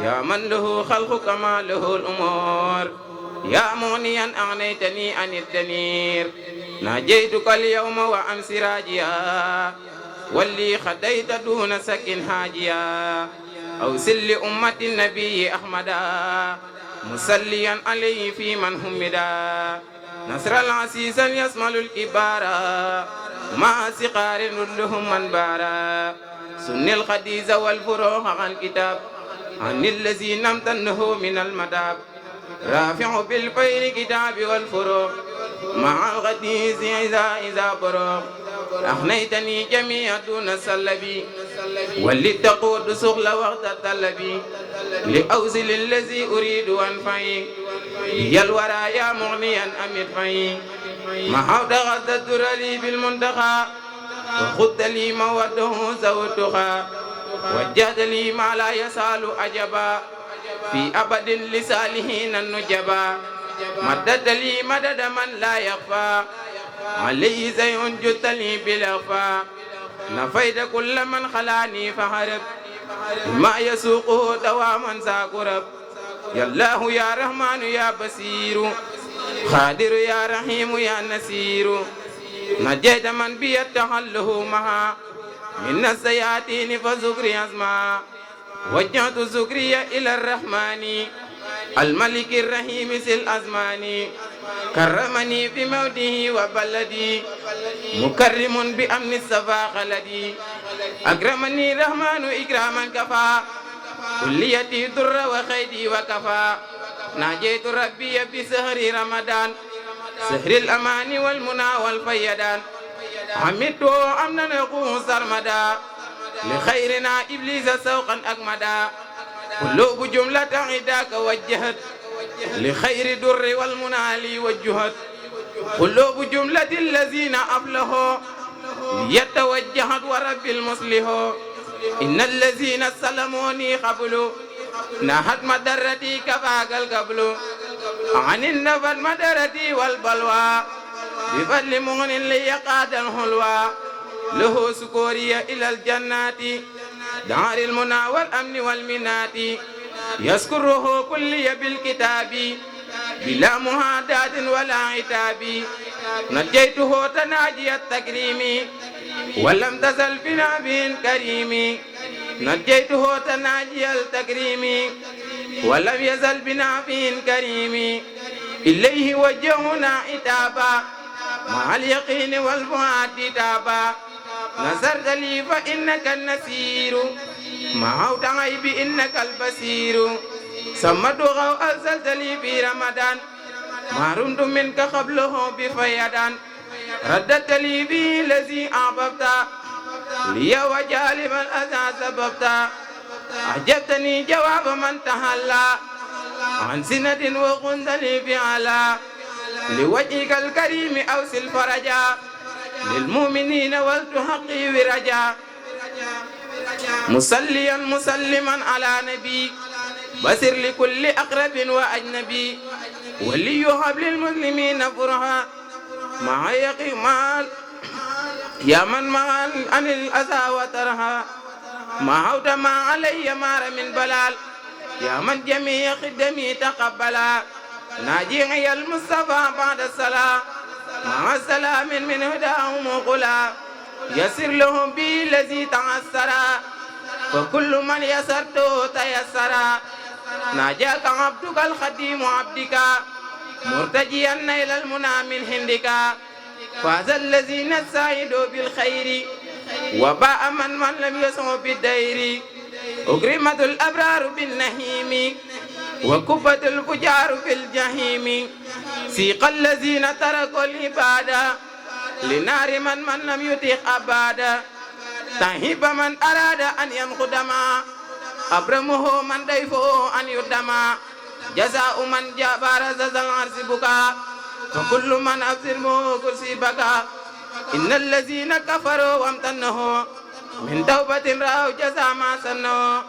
يا من له خلق كما له الأمور يا مغنيا أغنيتني عن الدنير ناجيتك اليوم وأمس راجيا واللي خديت دون سكن حاجيا أوصل لأمة النبي أحمدا مسليا عليه في من حمدا نصر العسيس يسمل الكبارا مع سقار لهم من بارا سن الخديز والفروح عن كتاب عن الذين امتنه من المداب رافع بالفيل كتاب والفروح مع الغديز إذا بروح أخنيتني جميع دون سلبي ولتقود سغل وقت الطلبي لأوزل الذي أريد أنفعي يا الورى يا مغنيا أمد فعي ما حوض غد الدر لي بالمنتخى وخذ لي موده زوتها وجد لي ما لا يسال أجبا في أبد لسالهين النجبا مدد لي مدد من لا يخفى عليه زي جدت لي بالأخفى نفيد كل من خلاني فهرب ما يسوقه دواما ساكرب يا الله يا رحمن يا بصير قادر يا رحيم يا نسير نجيت من بيتحله معها من السياتين فزكري أسماء وجهت زكريا إلى الرحمن الملك الرحيم ذي الأزمان كرمني بموده وبلدي مكرم بأمن الصفا خلدي أكرمني الرحمن إكراما كفى كليتي در وخيدي وكفى ناجيت ربي بسهر رمضان سهر الأمان والمنى والفيدان حمدت أمنا نقوه سرمدا لخيرنا إبليس سوقا أكمدا قلوب جملة عداك وجهت لخير در والمنى لي وجهت قلوب جملة الذين أفلحوا ليتوجهت ورب المصلح إن الذين سلموني قبل نهت مدرتي كفاك القبل عن النفد مدرتي والبلوى بفضل مغن ليقاد الحلوى له سكوري إلى الجنات دار المنى والأمن والمنات يذكره كلي بالكتاب بلا مهادات ولا عتاب نجيته تناجي التكريم ولم تزل بنا بن كريم نجيته تناجي التكريم ولم يزل بنا بن كريم إليه وجهنا عتابا مع اليقين والفؤاد تابا نصرت لي فإنك النسير معوت عيبي إنك البصير سمته أرسلت لي في رمضان ما رمت منك قبله بفيدان رددت لي به الذي أحببت لي وجالب الأذى سببت أعجبتني جواب من تهلى عن سنة وقنت لي فعلا لوجهك الكريم أوصل فرجا للمؤمنين ولتحقي ورجا مصليا مسلما على نبي بصر لكل أقرب وأجنبي وليهب للمسلمين فرحا مع يقيمال يا من مع عن الأذى وترها ما عود ما علي مار من بلال يا من جميع خدمي تقبلا ناجي المصطفى بعد الصلاة مع سلام من هداهم وقلا يسر لهم بي الذي تعسرا وكل من يسرته تيسرا ناجاك عبدك الخديم عبدك مرتجيا نيل المنى من هندك فاز الذين سعدوا بالخير وباء من لم يسعوا بالدير أكرمت الأبرار بالنهيم وكبت الفجار في الجحيم سيق الذين تركوا العبادة لنار من لم يطيق أبدا تهيب من أراد أن ينقدما أبرمه من ضيفه أن يدما جزاء من جبر زز العرش بكا فكل من أبصره كرسي بكا إن الذين كفروا وامتنوا من توبة رأوا جزاء ما سنوا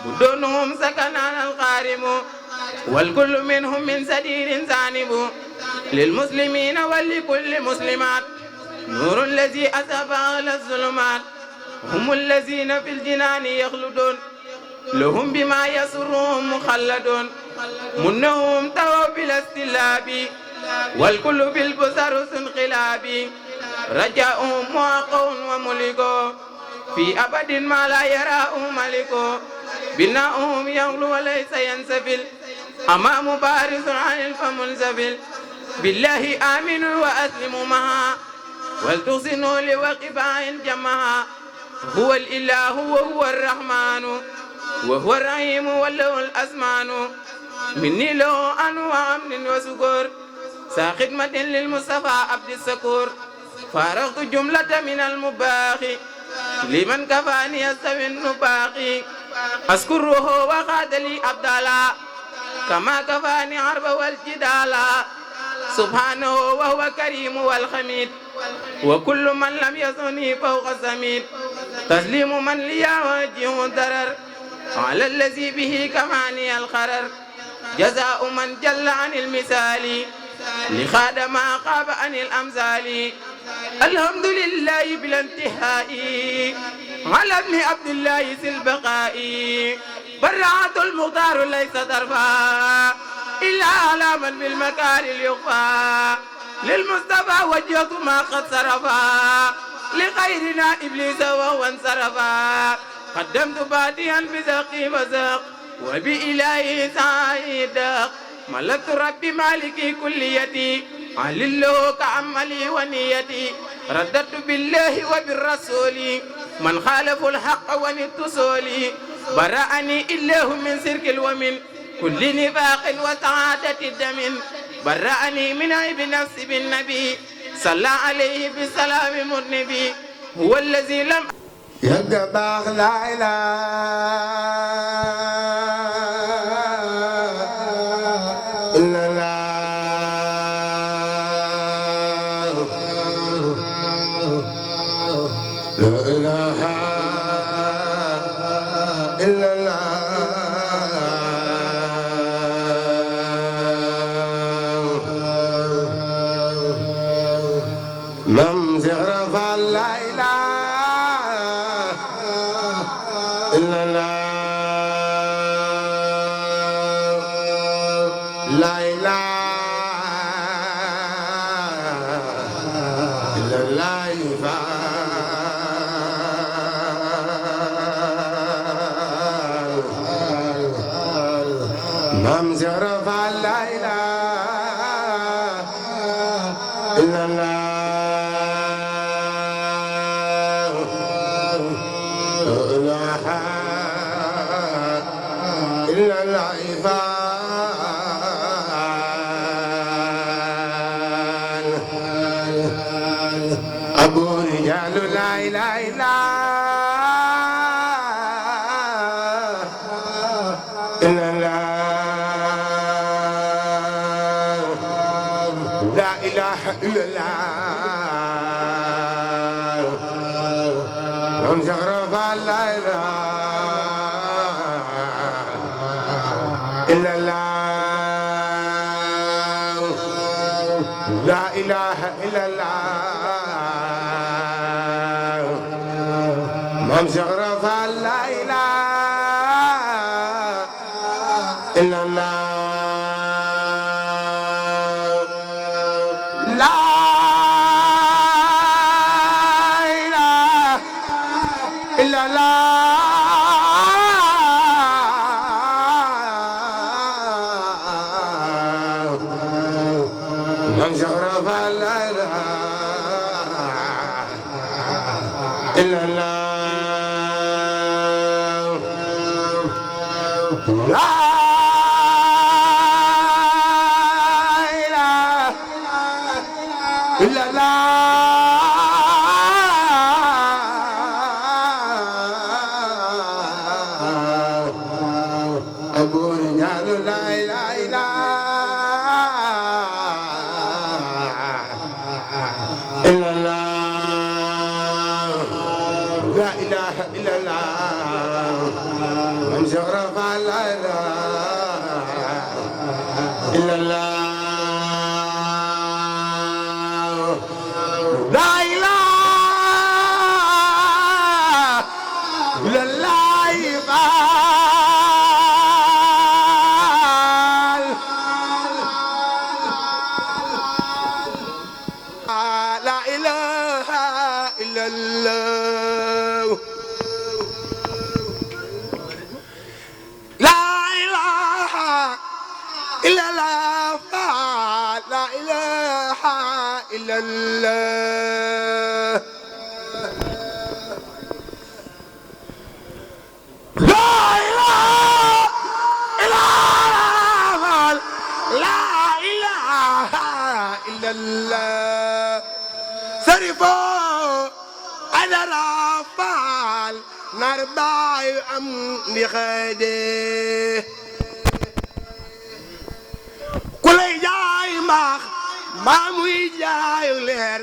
بدونهم سكنان القارم والكل منهم من سدير زانب للمسلمين ولكل مسلمات نور الذي أذهب على الظلمات هم الذين في الجنان يخلدون لهم بما يسرهم مخلدون منهم توا بالاستلاب والكل بالبصر انقلاب رجاؤهم واقع وملك في أبد ما لا يراه ملك بناؤهم يغلو وليس ينسفل أمام بارز عن الفمنسفل بالله آمن وأسلم معها ولتحسنوا لوقباء جمعها هو الإله وهو الرحمن وهو الرحيم وله الأسمان مني له أنواع أمن وسكور ساخدمة للمصطفى عبد السكور فارغت جملة من المباخي لمن كفاني يستوي النباقي أذكره وقاد لي أبدالا كما كفاني عرب والجدالا سبحانه وهو كريم والحميد وكل من لم يزني فوق السميد تسليم من لي وجه الضرر على الذي به كماني الخرر جزاء من جل عن المثال لخاد ما قاب عن الأمثال الحمد لله بلا انتهاء على ابن عبد الله ذي البقاء برعة المختار ليس ترفع إلا على من بالمكان اليخفى للمصطفى وجهت ما قد صرفا لغيرنا إبليس وهو انصرفا قدمت باديا بزقي وزق وبإلهي سعيد ملكت ربي مالكي كليتي علله كعملي ونيتي رددت بالله وبالرسول من خالف الحق ونتصول برأني إله من سرك ومن كل نفاق وسعادة الدم برأني من عيب نفسي بالنبي صلى عليه بسلام النبي هو الذي لم يقبح لا إله إلا الله لا إله إلا الله ممزغ لا إله إلا الله لا إله إلا الله ممزغ لا إله إلا الله إلا العباد أبو رجال لا إله إلا الله لا إله إلا الله من شرف لا إله إلا الله لا إله إلا الله من شرف لا إله إلا الله لا إله إلا الله من شرف لا إله إلا الله لا إله إلا الله أبو رجال لا إله إلا إلا الله لا إله إلا الله من شرف لا إله إلا الله لا إله إلا الله يقال لا إله إلا الله لا إله إلا الله لا إله إلا الله لا إله إلا الله لا إله إلا الله سرفوا على رافال نربع أم بخده كل جاي ما muy jaayu leer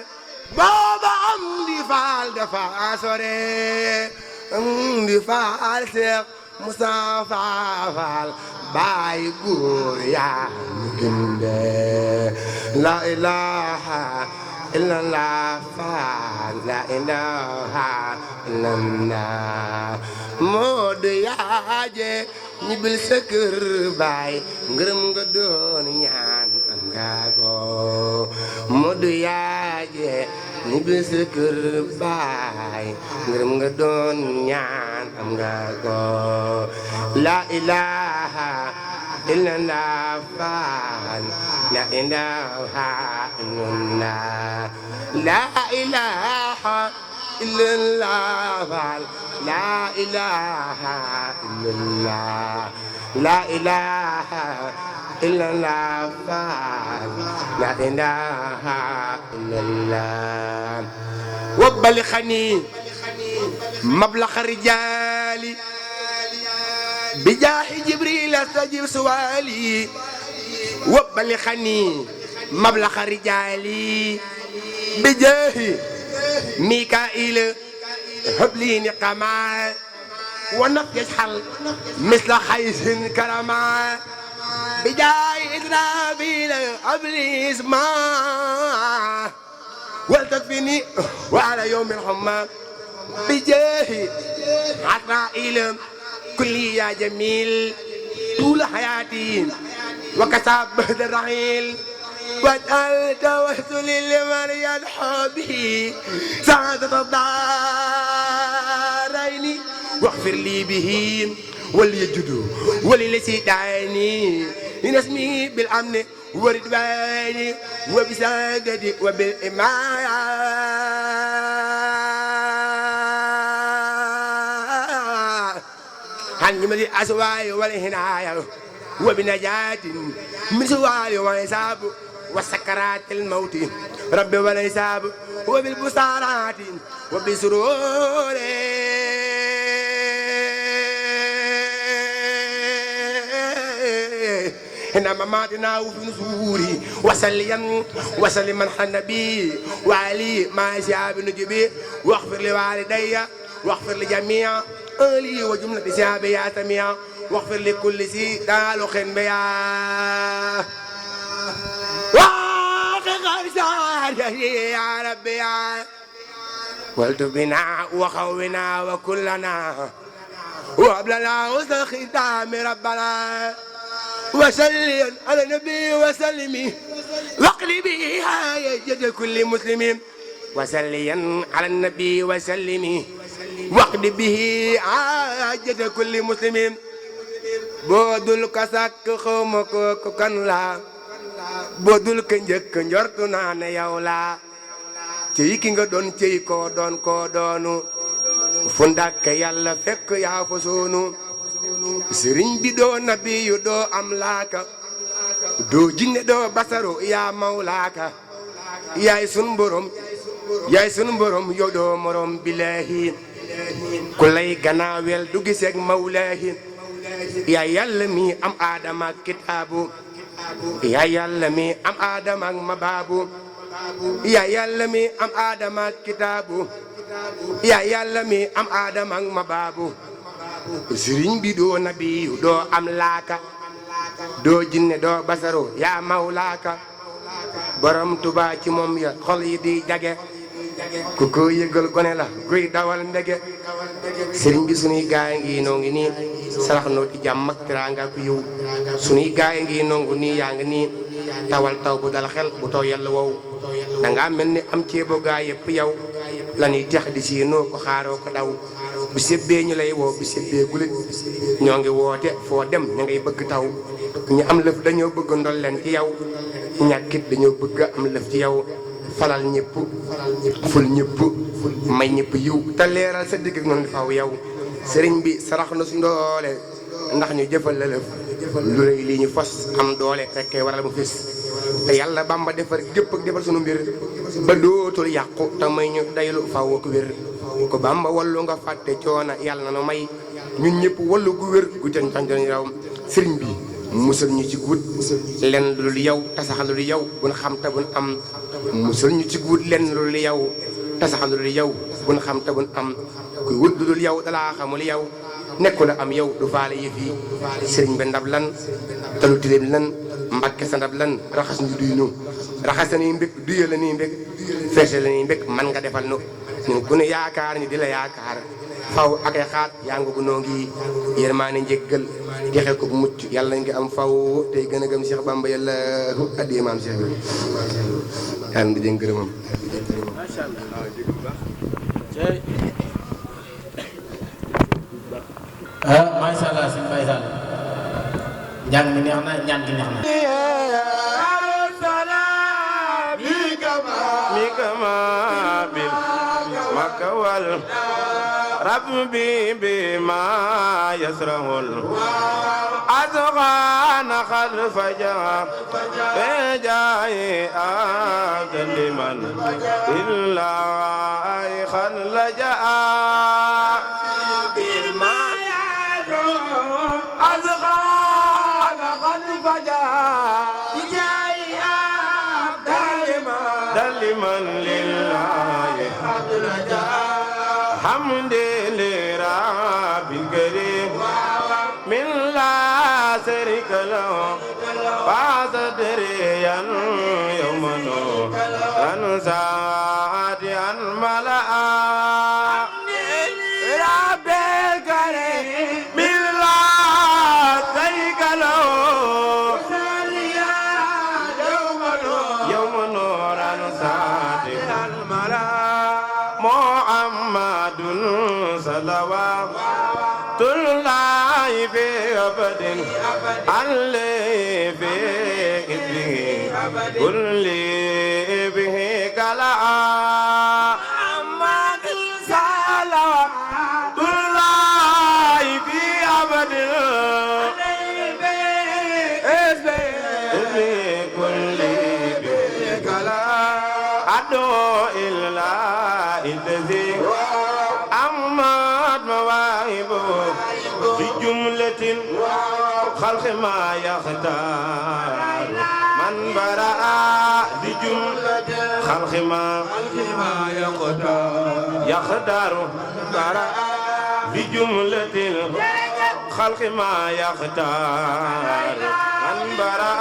booba am di faal dafa sore am di faal Seex Musaa Faal baay góor yaa inde la ilaha illallah faal la ilaha illallah Moodu yaaje ñibbil sa kër baay ngërëm nga doon ñaan am nga ko Moodu yaaje ñibbi sa kër baay ngërëm nga doon ñaan am nga ko la ilaha illallah faal la ilaha illallah la ilaha illallah faal la ilaha illallah la ilaha illallah faal la ilaha illallah وبلغني مبلغ الرجال بجاه جبريل استجب سؤالي وبلغني مبلغ الرجال بجاه ميكائيل هب لي نقما ونفق يجحل مثل خيس كرما بجاه إسرافيل هب لي اسماء ولتكفيني وعلى يوم الحمى بجاه عطائل كل يا جميل طول حياتي وكسب بهد الرحيل واجعل توسلي لمن يدحو به سعادة الدارين واغفر لي به وليجدوا وللسي دعاني من اسمي بالامن ورضواني وبسعادتي وبالإماية عن جمل الأسواء والهناية وبنجاة من سؤال وحساب وسكرات الموت رب والحساب وبالبصارات وبسرور إنما ماتنا وفي نزوري وسلم على النبي وعلي ما شاب نجبي واغفر لوالدي واغفر لجميع أهلي وجملة شعبي يا سميع واغفر لكل شيء تعلق بيا يا ربي والتبنا وخونا وكلنا وابلنا وسط ختام ربنا وسلم على النبي وسلم واقلبي حاجة كل مسلم وسلم على النبي وسلم واقلب به حاجة كل مسلم بودل كسك خمك كن لا بودل كنجك نجرتنا نيولا تيكي دون تيكو دون كو دونو فندك يالا فك يا فسونو sëriñ bi doo nabiyu doo am laaka doo jinne doo basaru yaa mawlaaka yaay sun borom yow doo morom billahi ku lay gannaawel du giseeg mawlaahi yaa yàlla mi am aadama ak kitaabu yaa yàlla mi am aadama ak mabaabu yaa yàlla mi am aadama ak kitaabu yaa yàlla mi am aadama ak mabaabu sëriñ bi doo nabiyu doo am laaka doo jinne doo basaro yaa mawlaaka borom Tuubaa ci moom ya xol yi di jage ku ko yëgal gone la guy dawal mbege sëriñ bi sunuy gaay ngi noo ngi nii sarax noo ci jàmm ak teraanga ku yiw sunuy gaay ngi nongu nii yaa ngi nii tawal taw bu dal xel bu taw yàlla wow danga mel ni am ceebo gaay yëpp yow la ñuy tex di siinoo ko xaaroo ko daw bu sebbee ñu lay woo bu sebbee gulit ñoo ngi woote foo dem ña ngay bëgg taw ñu am lëf dañoo bëgg ndol leen ci yow ñàkkit dañoo bëgg am lëf ci yow falal ñëpp ful ñëpp may ñëpp yiw te leeral sa digg ak noonu faw yow sëriñ bi sarax na su ndoole ndax ñu jëfal la lëf lu rëy lii ñu fos am doole rekkee waral mu fis te yàlla Bamba defar gépp ak defar sunu mbir ba dootul yàqu te may ñu daylu faw ak wér ko Bamba wallu nga fàtte coona yàlla na nu may ñun ñëpp wallu gu wér gu jën canjoni raw sëriñ bi musal ñu ci guut lenn lu dul yow tasaxal lu dul yow buñ xam te buñ am musal ñu ci guut lenn lu dul yow tasaxal lu dul yow buñ xam te buñ am kuy wut lu dul yow dalaa xamul yow nekku la am yow du faale yëf yi sëriñ bi ndab lan te lu tilim lan mbakke sa ndab lan raxas ñu duy nu raxas ni mbég duye la ni mbég feese la ni mbég man nga defal nu ñun ku ne yaakaar ñu di la yaakaar faw ak ay xaat yaa nga ko noo ngi yërmaane njéggal joxe ko bu mucc yàlla nga am faw tey gën a gëm Cheikh Bamba yàlla addi maam Cheikh bi yàlla nga jëng gërëmam macha allah sëñ Baye Sall njàng mi neex na ñaan gi neex na. ربي بما يسره الأذغان قد فجأ بجاي عبد لمن إلا خن لجأ بما يسره الأذغان قد فجأ بجاي عبد لمن لله خن لجأ حمد لرب الكريم من لا شريك له فاصدريا يوم أن ساعات أن ملأ رب الكريم من لا شريك له يوم نور أن ساعات أن ملأ محمد صلوات الله في أبد عليه في إبه كل به كلا محمد صلوات الله في أبد كل به كلا أدعو إلا الذي أمات مواهبه بجملة خلق ما يختار من برأ بجملة خلق ما يختار برأ بجملة خلق ما يختار من برأ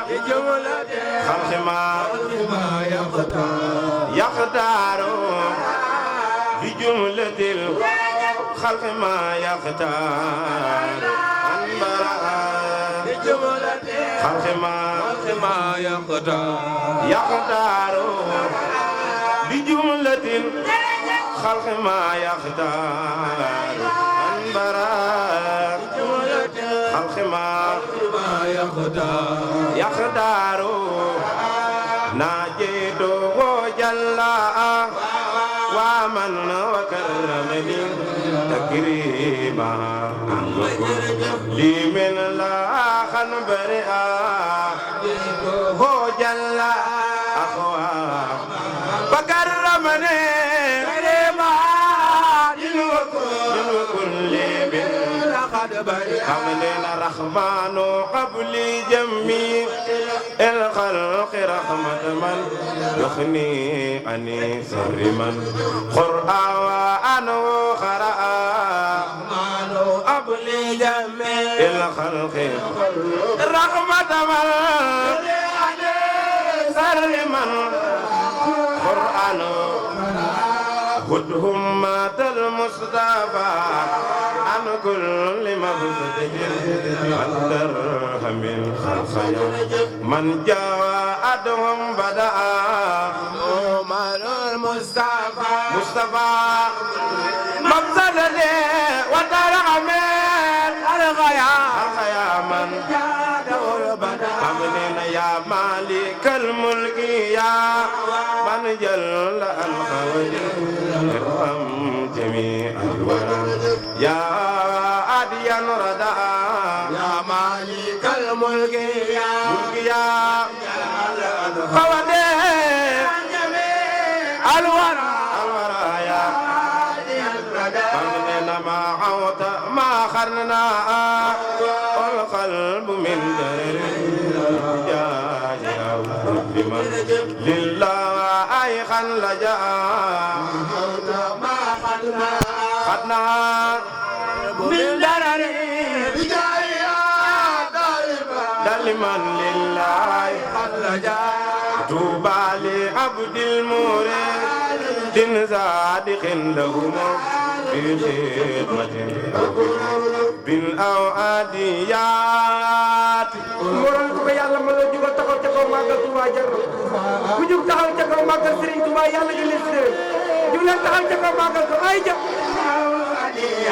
بجملة خلق ما يختار بجملة الخلق ما يختار من برأ بجملة الخلق ما يختار بجملة الخلق ما يختار من برأ بجملة الخلق ما يختار ناجيته جل ومن وكرمني تكريما لي من لا خنبرئا هو جل أخوة فكرمني كريما للوكل من لقد برئا حملنا الرحمن قبل جميع الخلق رحمة من يخني أني سر من قرآن وأنه قرأ قبل جميع الخلق رحمة من سر من قرآن خذهم مات المصطفى عن كل مفسد والدرهم الخلق من جاءتهم بدأ عمر المصطفى مفسد والدرهم الخيا من جاءته بدأ أمننا يا مالك الملك يا من جل الخوي ارحم جميع الورى يا أديا رداء يا مالك الملك يا خوي الورى يا أمننا ما عوت ما خرنا والقلب من درر لله أي خن لجأ خدنا من درر دلما لله خن لجأ توبى لعبد المريد صادق لهم في خدمة بالأواديات moral ko yàlla mën a jugal taxaw ca kaw màggal Touba jar ku jug taxaw ca kaw màggal Serigne Touba yàlla nga leen séer jug leen taxaw ca kaw màggal ko ay ja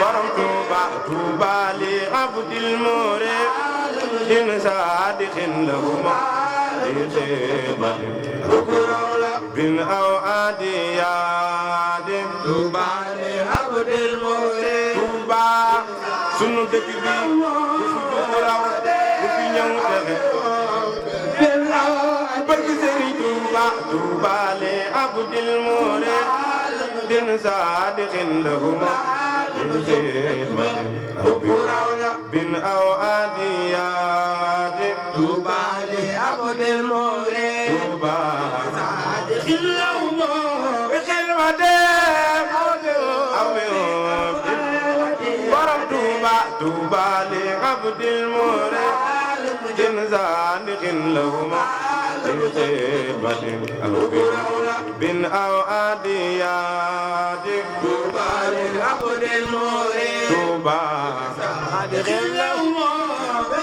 borom Touba Touba li abdil murid in saadiqin lahuma fi khidmah bin awadiyaat Touba li abdil murid Touba sunu dëkk bi du raw du fi ñëw texe bëgg Serigne Touba Touba li abdil murid in saadiqin lahuma bin awadiyaat Touba li abdil murid Touba xillawmo xilmate borom Touba Touba li abdil murid din saadiqin lahuma bin awadiyaat Touba li abdil murid Touba xillawmo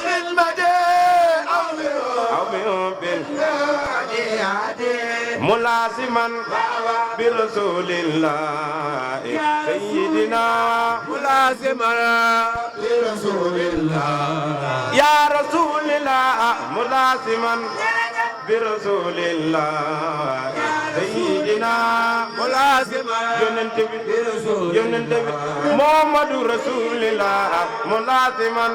xilmate ملازما برسول الله سيدنا ملازما برسول الله يا رسول الله ملازما برسول الله سيدنا ملازما ينتبه محمد رسول الله ملازما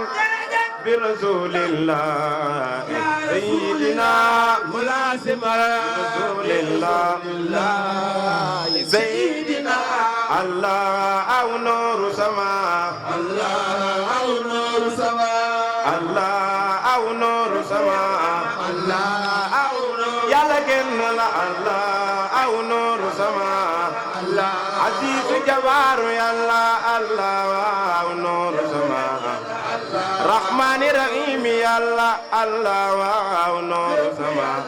برسول الله سيدنا ملازما برسول الله سيدنا الله أو نور سماء الله أو نور سماء الله أو نور سماء الله أو نور يا لكن الله أو نور سماء الله عزيز جبار يا الله أو نور سماء رحمن رحيم يا الله واو نور سماء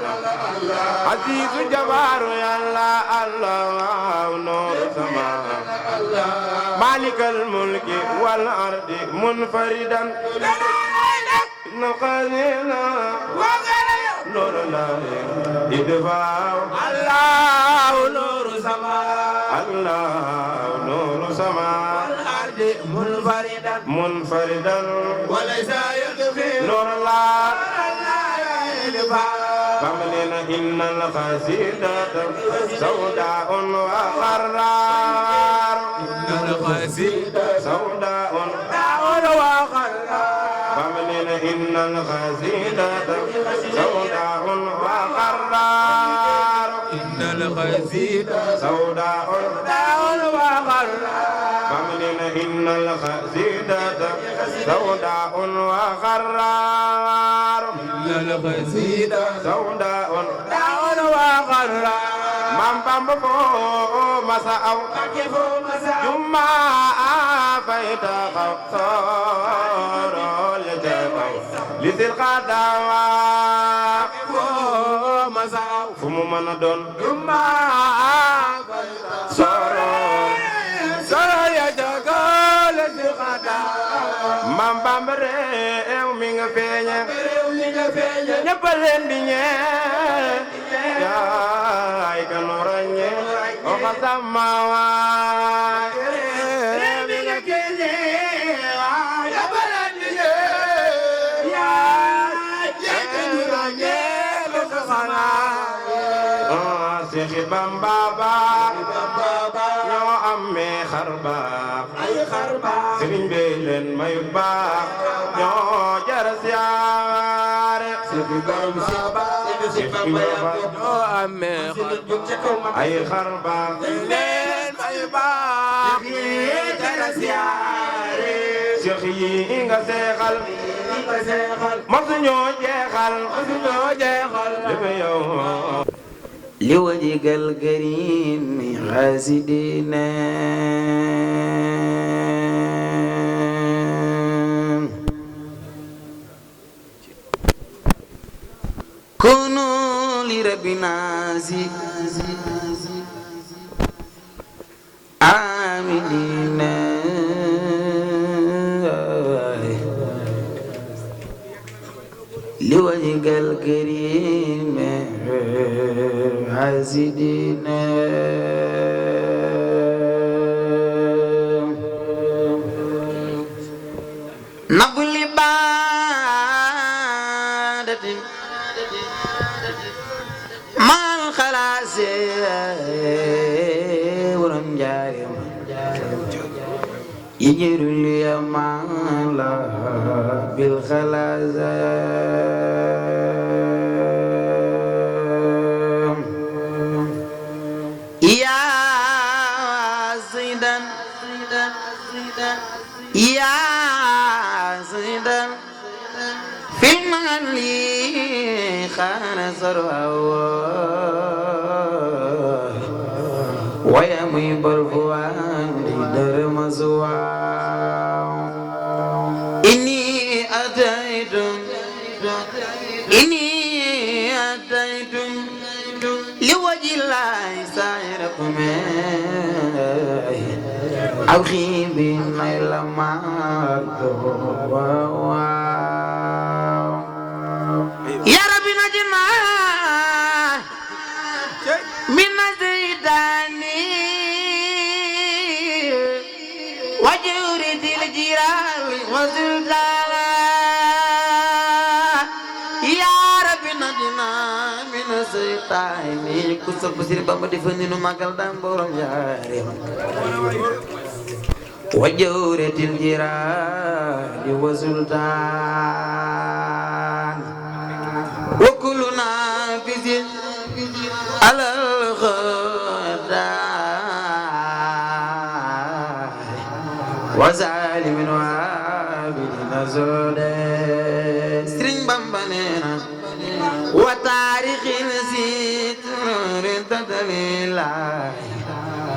عزيز جبار يا الله واو نور سماء مالك الملك والأرض منفردا نقلنا نور الله إدفاع الله نور سماء الله نور سماء منفردا وليس يخفي نور الله فملنا إن القصيدة سوداء وخرار إن القصيدة سوداء وخرار فملنا إن القصيدة سوداء وخرار إن القصيدة سوداء وخرار فملنا إن القصيدة سوداء وخرار إن القصيدة سوداء وخرار من بامبو مساو جمع فايتا خطار الجبل لذي القدوى مساو فمو من دون جمع Mam Bamba réew mi nga feeñe ñëpp a leen di ñee yaay ka nu ràññe o xa sama waay réew mi nga feeñe ñëpp a leen di ñee yaay ka nu ràññe o xa sama waay Seexi Bamba ñoo amee xar baax Sëriñ bi leen mayu baax ñoo jar siyaare Seexi Bamba ñoo amee ay xar baax leen mayu baax jar siyaare Seex yi nga seexal masu ñoo jeexal lépp yow لوجهك الكريم حاسدنا كونوا لربنا عاملين وجهك الكريم حاسدين نبل عبادة مع الخلاص ورم جارم يجر لي مع الله بالخلاص يا سيدا يا سيدا في المال خان سروا ويمي بالفوان درم زوا إني أتيت لوجه الله سائركم أبخي بالنيل ما يا ربي نجنا من زيداني وجورد الجيران وزلزال يا ربي نجنا من زيداني كسب بسير بابا دفنين ماكل دام بورم جارم وجورد الجيران وزلزال وكلنا في على الغداء وظالم وعابد نزول سرين بامبانينا وتاريخ الستر تدليلا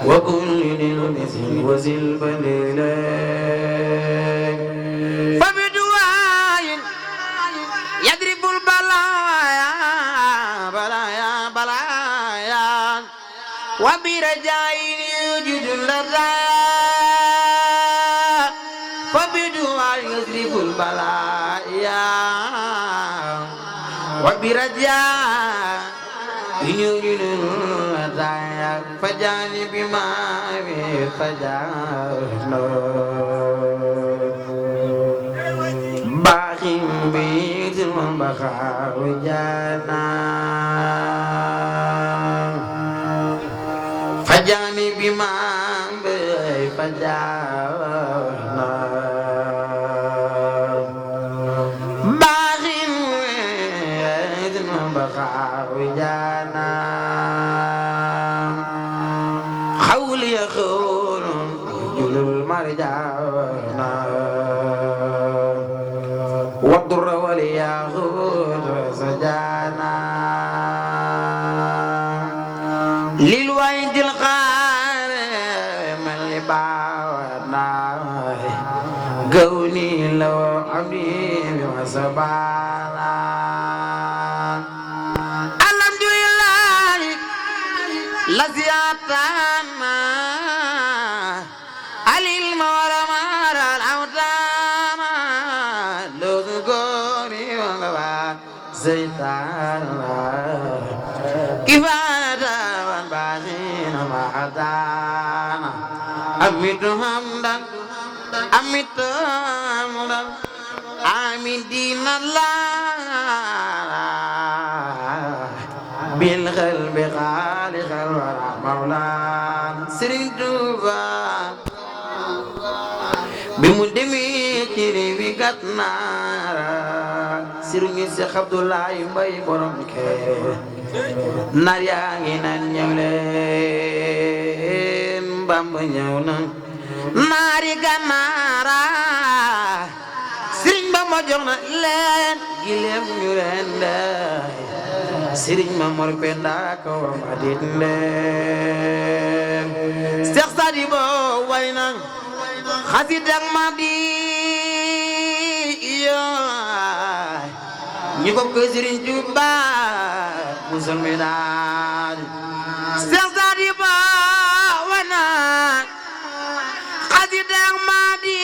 وكل المثل وزل بليلا فبدعاء يضرب البلايا بلايا وبرجاء يوجد الرجاء فبدعاء يضرب البلايا وبرجاء يوجد الرجاء فجاني بما فجانا باخي بيت المبخار وجانا فجاني بما فجانا باخي بيت المبخار وجانا حولي يخون جل المرجانا والضر ولياخذ سجانا للويد القار من لباونا قوني لو عبدي وسبانا الحمد لله الذي أعطانا العلم ورمار الأوطان زيتانا كفاية وانبازين وحدانا أميت حمدا أميت حمدا آمين دين الله بالقلب خالق الورى مولانا سرين توبا بمدمي كيري بكتنارا سرني Seex Abdoulaye Mbaye borom kër nar yaa ngi naan ñëw leen Bamba ñëw na naari Gànnaara Sëriñ Bamba jox na leen gileem ñu leen day Sëriñ Mamor Penda ko ma dit leen Seex Sadibo way na xasida ak ma di ñi ko ko Sëriñ Tuuba musal mi daal Seex Sadibo way na xasida ak ma di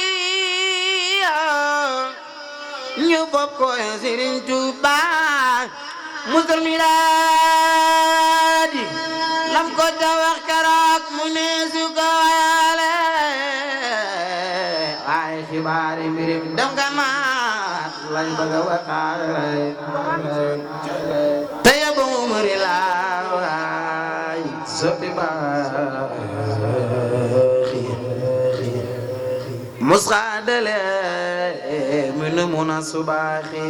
ñu ko ko Sëriñ Tuuba musal milaadi lam ko ca wax keroog mu ne su ko waale ay xibaari mbirim dem nga maat lañ bëgg a waxaale te yóbbu mu muri laay soppi baaxi musxaadale min muna subaaxi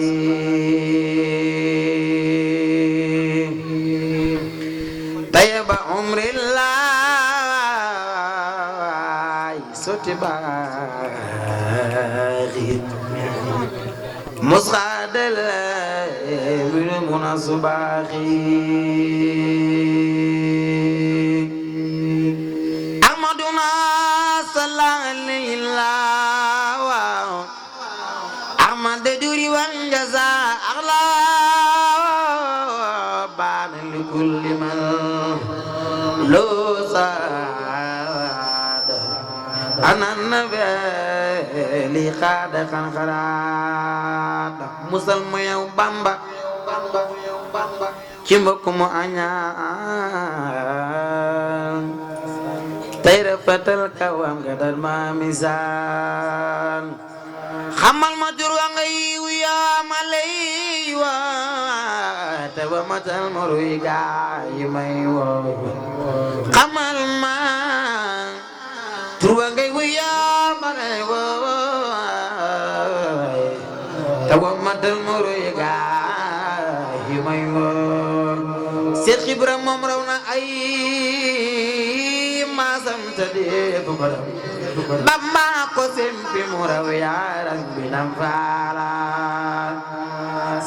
tayba umri laay soppi baaxi musxaadale min muna subaaxi ahmaduna sallallahu ahmad duri wan jaza aghla ban likulli man lo sad ana nabi li khada khan kharat musal mo yow bamba ci mbokk mu añaan tey rafetal kawam nga dal ma misaan xamal ma jur wa nga yiw yaa ma lay wa te ba matal ma ruy gaa yi may woo xamal ma jur wa nga yiw yaa ma lay woo te ba matal ma ruy gaa yi may woo Seex Ibra moom raw na ay maasam te dee bu ko raw Bamba ko sempi mu raw yaaram bi nam faala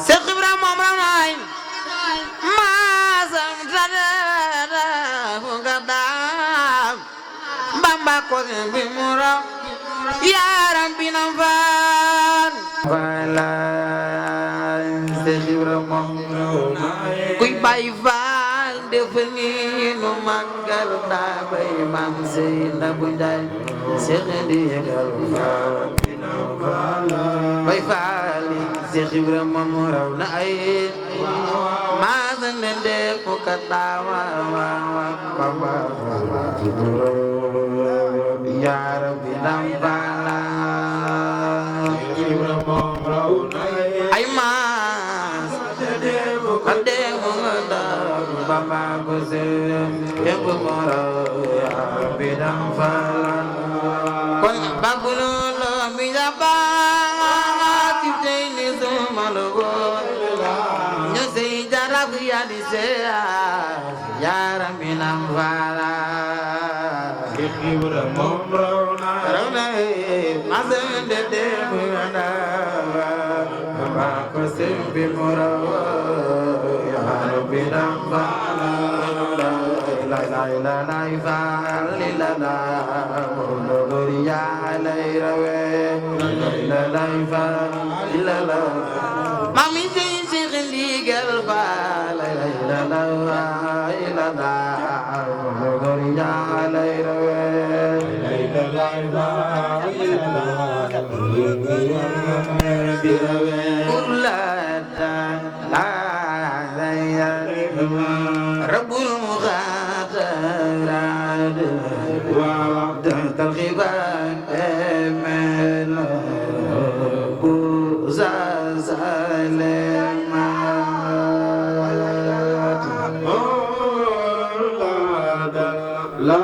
Seex Ibra moom raw na ay maasam te dee bu ko daam Bamba ko sempi mu raw yaaram bi nam faala Seex Ibra moom kuy bay faal def ni nu màggal daa bay maam sey Ndabu Njaay Seex ndigal faal bay faal Seex Ibra moom raw na ay maasan de ku ka daawa Bamba yaa Rabbi ndam faala Seex Ibra moom raw na ay maas ade mo da Bamba ko se yeb mo raw yaa Rabbi ndam faala kon babulo lo mi da ba ti tey ni sama logo ñu sey jarab ya di se ya Rabbi ndam faala Seex Ibra moom raw na masen de mu da Bamba ko se bi mo raw ya Rabbi ndam faala la la la la la la ya lay rawe la la la la mami si ndigal fa la la la la la ya lay rawe la la la la rabbul muqaddarat wa waqtal khibat amen bu zalemat la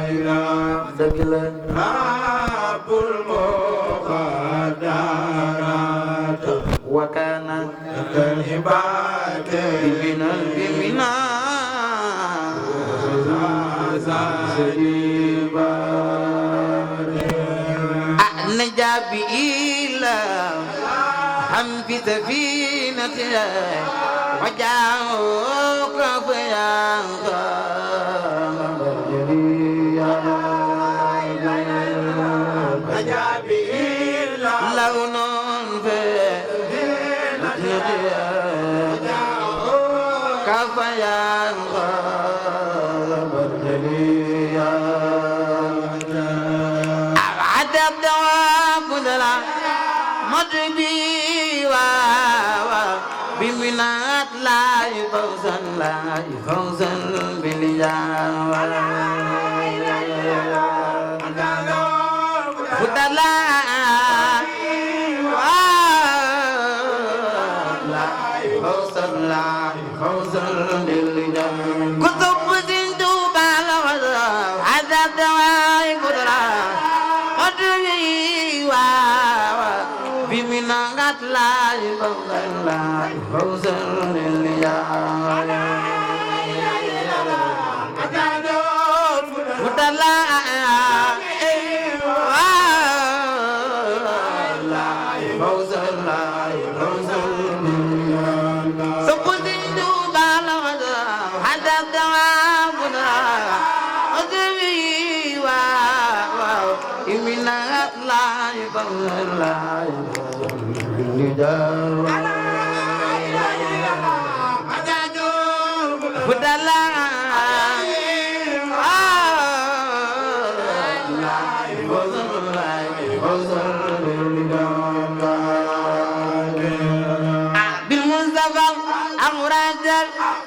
ilaha rabbul muqaddarat wa kana العباد بنا نجاب إلى هم في سفينة وجاءوك فيا نجاب إلى لون كفيان بدليا عدب دوا كدلا مدبي وا بمنات لا فوزا بالجوال فدلا فوزا بالجوال كتب زنتو بالغ عذاب دواي قدرة قدري بمنات لا فوزا بالجوال فدلا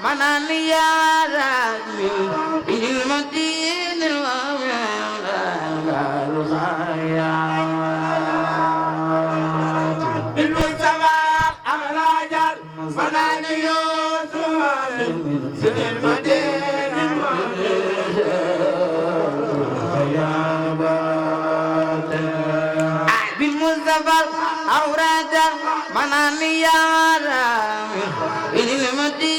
مناني يا راجل المدين بالمجتمع أمراجل مناني يوسف المدين بالمصطفى أوراجل مناني يا راجل المدين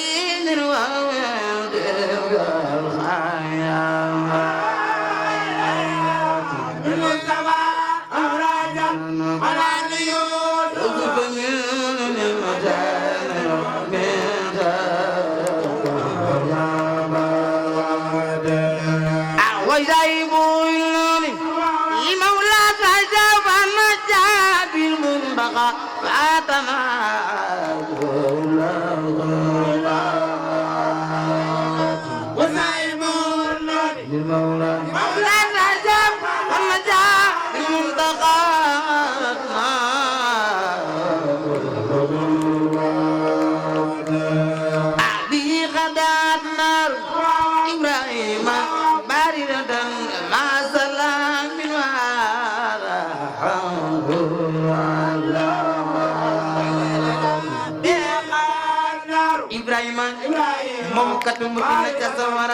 ممكن تصور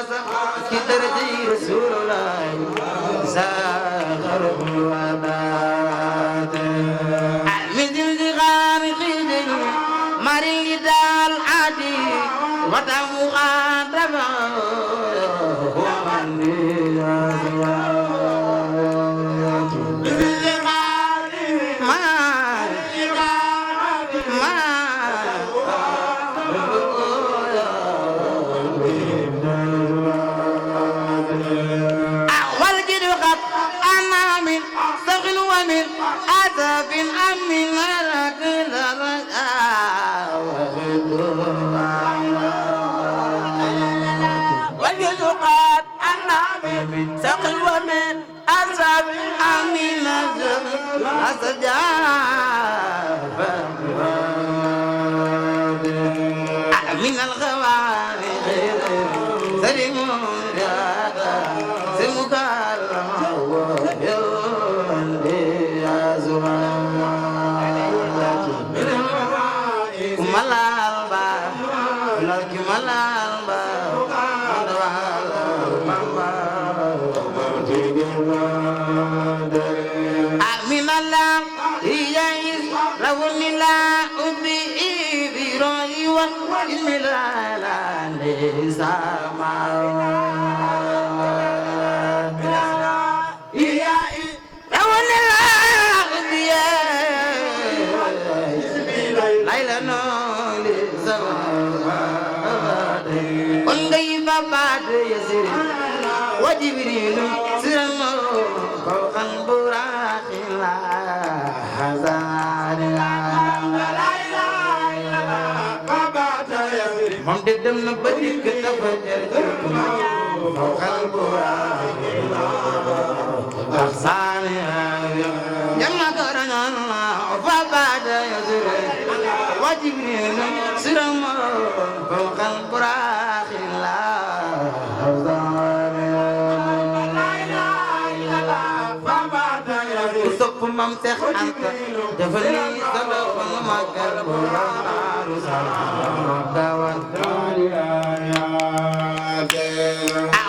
كتر رسول الله زاهر الوبات من الغار خيدن مريد العدي وتمغادر من الغوارق سمك وجبريل سرنا فوق البراق لا حزان من دم بديك تفجر فوق البراق لا حزان جمع كرنا فبعد يزر وجبريل سرم فوق البراق sopp mam Seex Anta dafa lii solo ma magal bu ramaaru sawan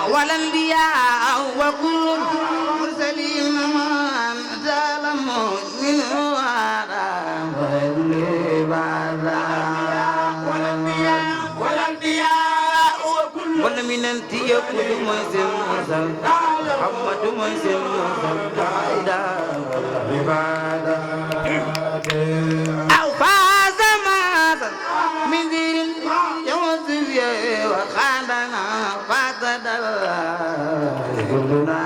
awalan biya wa kullu mursalin man zalamu min wara walan biya wala minanti yëpp mooy seen musal Muhammadu mooy seen musal أو فاز ماذا من ذير يوسف وخادنا فاتدل كلنا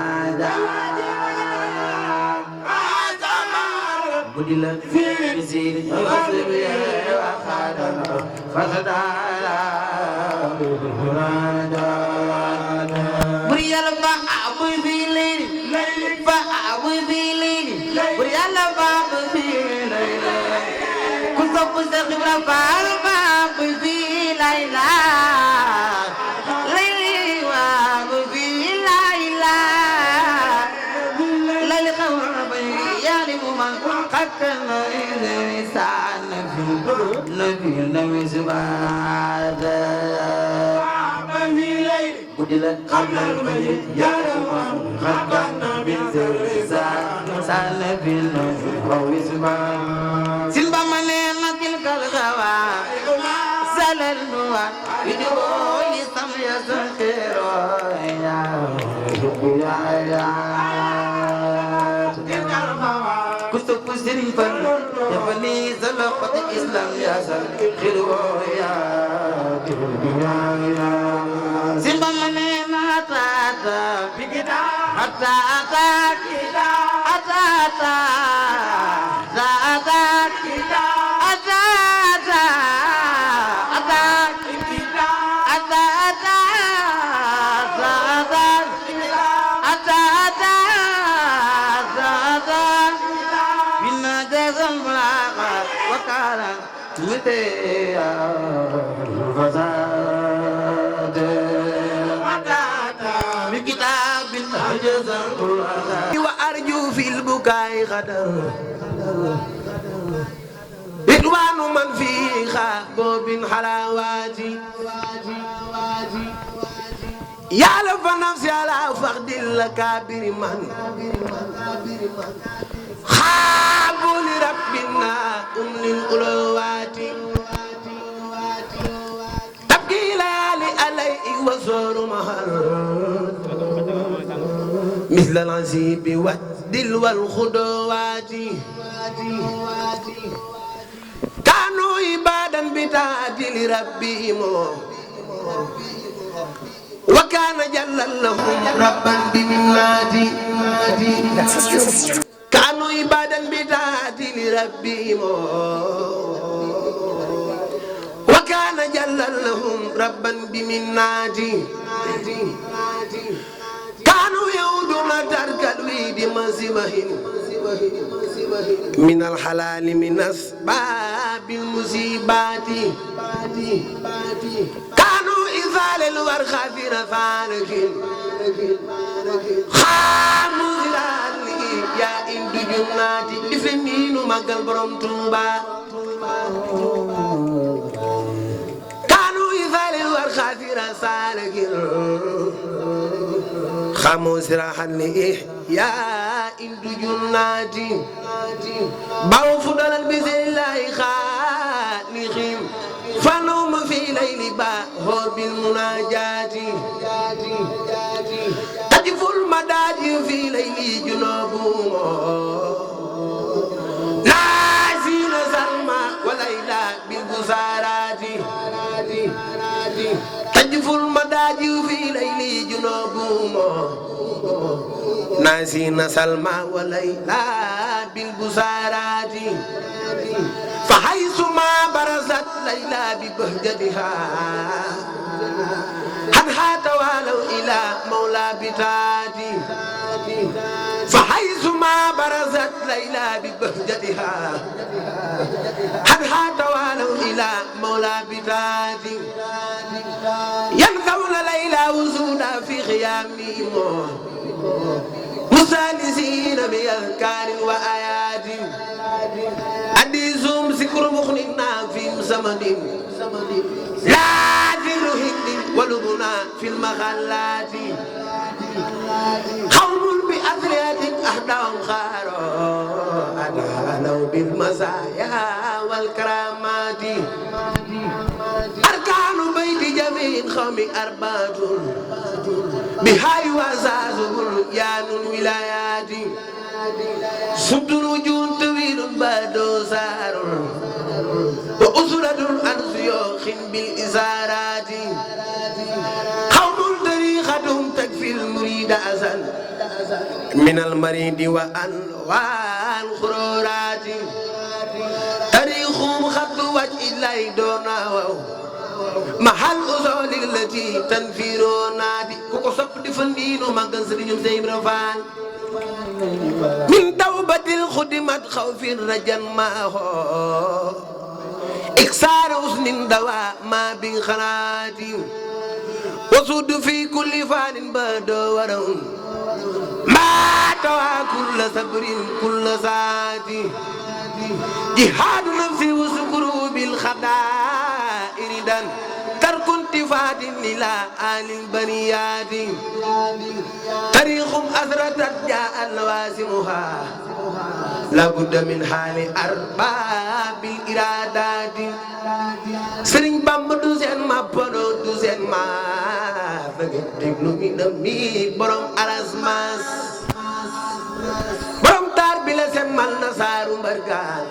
بدل في ذير يوسف وخادنا فاتدل كلنا بريال ما أبو في ليل فأبو في ليل بريال ما أبو في ليل كسب سخر فأبو في ليل ليل وأبو في ليل ليل خرب يالي من قتنا إنسان نبي سبحانه بدل قبل المجد يا رب خدنا بالزرزان سال بالنور وسبحان سلبا مننا تلك الغوا سال النور بدون سم يسخر يا كسب سرين فن يفني زلقة الإسلام يا سال خير يا سلبا مننا تاتا بكدا حتى أتاك وأرجو في البكاء غدا رضوان من في خطب حلاواتي يعلف نفسي على فقد الكابر من خاب لربنا للألوات تبكي ليالي عليه وزور مهر مثل العزيب والدل والخدوات كانوا عبادا بتعديل ربهم وكان جل لهم ربا بمناته كانوا عبادا بتعديل ربهم وكان جل لهم ربا بمناته كانوا يودون ترك الويد مسبهن من الحلال من أسباب المصيبات كانوا إذا للورخة في رفانك خاموا ذلك يا إند جناتي إفنين مقل برم توبا كانوا إذا للورخة في رفانك خاموا سراحا لإحياء إند جناتي باو فضلا بذل الله خالقهم فنوم في ليل باهو بالمناجات تجف المداجي في ليل جنوبهم نازين سلمى وليلى بالبصارات تجف المداجي في ليل جنوبهم نازين سلمى وليلى بالبصارات فحيثما برزت ليلى ببهجتها هنها توالوا إلى مولى بتاتي فحيثما برزت ليلى ببهجتها هنها توالوا مولى بتاتي ينقون ليلى وسودا في خيامهم مسالسين بأذكار وآيات حديثهم ذكر مخلنا في سمد لا ذكر هند ولبنا في المخلات قوم بأذرية أهداهم خاروا أدانوا بالمزايا والكرامات أركان بيت جميع قوم أربعة بهاي وزاز بنيان الولايات سبت الوجود طويل بعد سار وأسرة عن سيوخ بالإزارات قوم طريقتهم تكفي المريد أزل من المريد وأنواع الخرورات تاريخهم خط وجه الله دونا محل أصول التي تنفيرنا دي كوكو صف دفندين وما قنصرين سيب رفان من توبة الخدمة خوف الرجل ما هو إكسار حسن دواء ما بخناتي وصد في كل فان بدو ورون ما توا كل صبر كل ساعة جهاد نفسي وسكروا بالخدائر دان ترك انتفاد إلى آل البنيات تاريخهم أثرت جاء لوازمها لابد من حال أرباب الإرادات سرين بامبدو سين ما بلو دو سين ما فقدت نمي نمي برام أرازماس برام تار بلا سين مال نصارو مرغان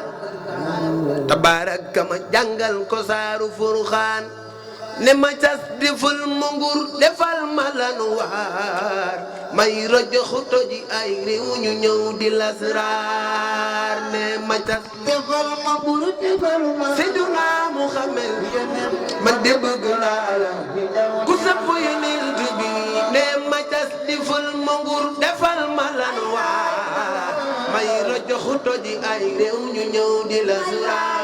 تبارك كما جنگل ko saaru furxaan ne ma cas defal ma nguur defal ma lanu waar may rajo xuto ji ay réew ñu ñëw di lasraar ne ma cas defal ma nguur defal ma Seydina Muhammad man de bëgg naa la ku sëpp yonent bi ne ma cas defal ma nguur defal ma lanu waar may rajo xuto ji ay réew ñu ñëw di lasraar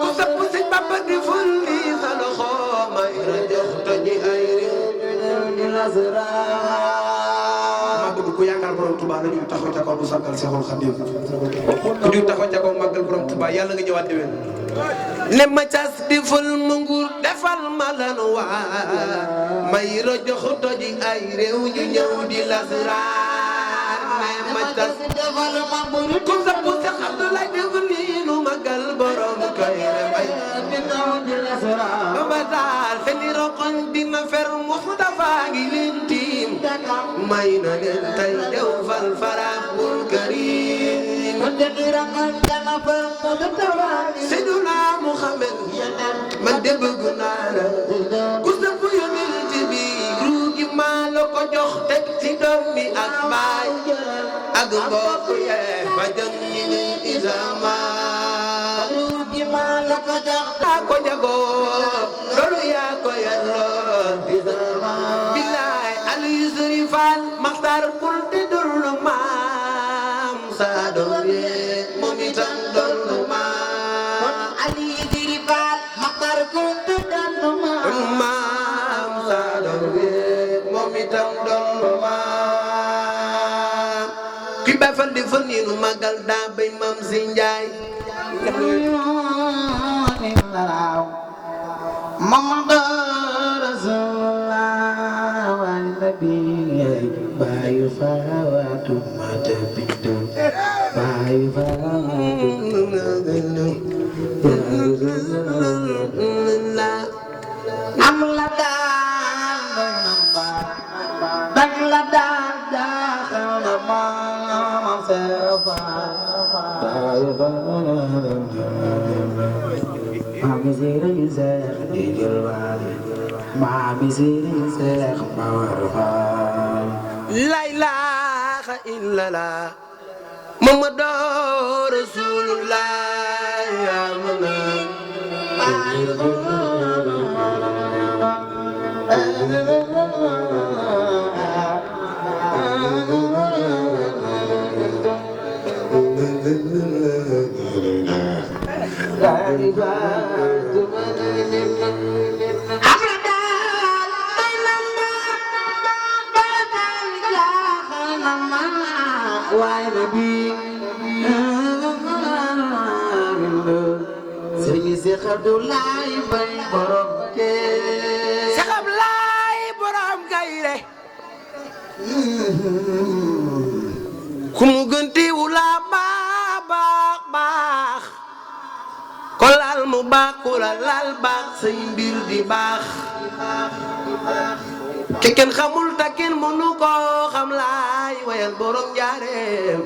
ku sëpp si Bamba di ful lii sa loxo may rajo xuto ji ay réew ñu ñëw di lasraar ma bëgg ku yaakaar borom Touba na ñu taxaw ca kaw bu sàggal Seexul Xadim ku ñu taxaw ca kaw màggal borom Touba yàlla nga ñëwaat déwén ne ma cas di ful ma nguur defal ma lanu waa may rajo xuto ji ay réew ñu ñëw di lasraar ne ma cas defal ma nguur ku sëpp si Abdoulaye defal lii nu magal borom kayre bay ba daal seeni roqoñ dina fer Mustafa ngi leen tiim may na leen tay dew fal farabul karim Seydina Muhammad man de bëgg naa la ku sëpp yonent bi ruugi maa la ko jox teg ci doom bi ak baay ak mbokk yee ba jëm ñi ni isama ruugi maa la ko jox yaa ko jagoo loolu yaa ko yelloo isama billaay Aliou Sëriñ Fall Maxtar kul te dollu maam saa doom yee moom itam dollu maam Aliou Sëriñ Fall Maxtar kul te dollu maam saa doom yee moom itam dollu maam ki bay fan di fan yi nu magal daa bay maam si Njaay Muhammadu Rasulullah wa nabi bayu fawatu mata bintu bayu fawatu am la da ma sefa bayu Mami siri Seex di jëlwaal Mami siri Seex Mawar Faal La ilaha illallah Muhammadu Rasulullah ya La Cheikh Abdoulaye Bay borom kee Cheikh Abdoulaye borom kayre ku mu gënti wula baax ko laal mu baax ku la laal baax say mbir di baax ke kenn xamul ta kenn mënu ko xam laay wayal borom njaareem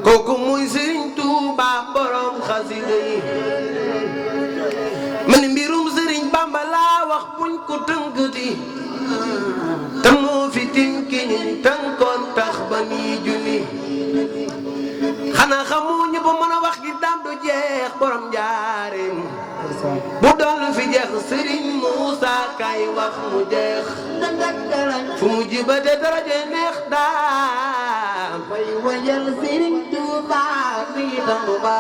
kooku muy Serigne Touba borom xasida yi man mbirum Serigne Bamba laa wax buñ ko tënkati te moo fi tinki ñi tënkoon tax ba nii junni xanaa xamuñu ba mën a wax gi daam du jeex borom njaareem bu doon fi jeex Serigne Moussa kay wax mu jeex fu mu jibate daraje neex daam bay wayal Serigne Touba mi tanu ba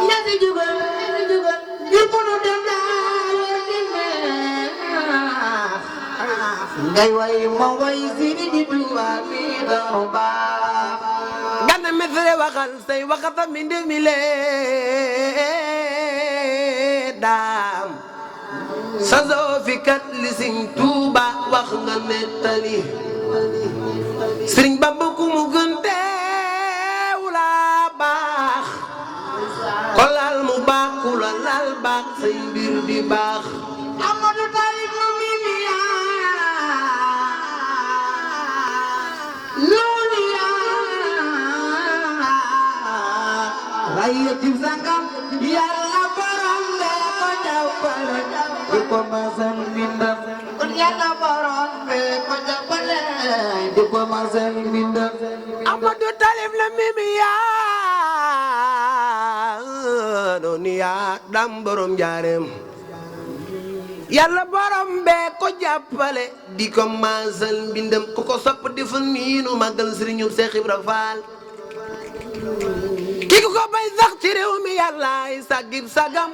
ñati jugal yëpp nu dem ngay way ma way Serigne Touba mi tanu ba gana mesre waxal say waxata mi ndef mi lee daam sa zoo fi kat li Serigne Touba wax nga nettali Serigne Bamba ku mu gën teew la baax ko laal mu baax ku la laal baax say mbir di baax Amadou Talib no mimi ya lulu ya raya ci sangam yàlla borom be ko jàppale di ko masal bindam kon yàlla borom be ko jàppale di ko masal bindam Amadou Talib la mimi ya doni ya dam borom njaareem yàlla borom bee ko jàppale di ko maasal mbindam ku ko sopp defal niinu màggal Sëriñu Seex Ibra Faal ki ku ko bay sax ci réew mi yàllaay sagib sagam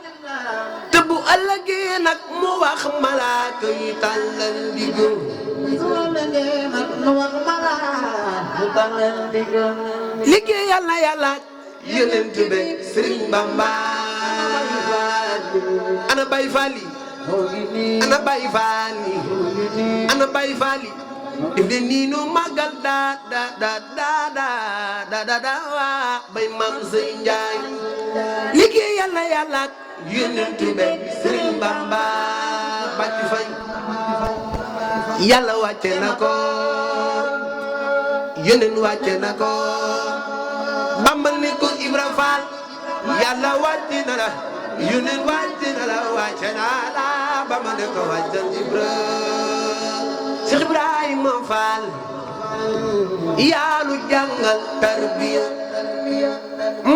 te bu ëllëgee nag mu wax malaaka yi tàllal ndigam liggéey yàlla yàlla yonent be Sëriñ Bamba ana bay faali ana bay faali ana bay faali def de nii nu màggal da bay maam Sëy Njaay liggéey yàlla yàlla yonent be Sëriñ Bamba bàcc fay yàlla wàcce na ko yonent wàcce na ko Bamba ne ko Ibra Faal yàlla wàcce na la yonent wàcce na la wàcce na la Bamba ne ko wàcce Ibra Cheikh Ibrahima Fall yaa nu jàngal tarbiya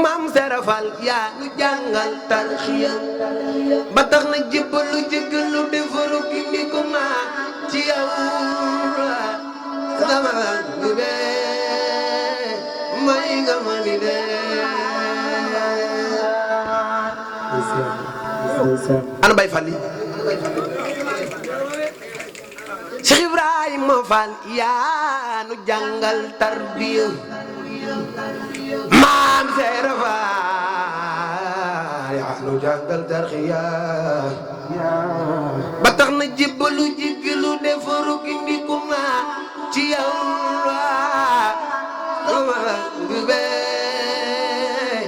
Maam Sera Fall yaa nu jàngal tarxiya ba tax na jébbalu jéggalu defaru ki ni ko naa ci yow sama ngi bee may nga ma ni dee ana Baye Fall yi Cheikh Ibrahima Fall yaa nu jàngal tarbiya Maam Sera Fall yaa nu jàngal tarxiya ba tax na jébbalu jéggalu defaru ki ndiku naa ci yow sama ngi bee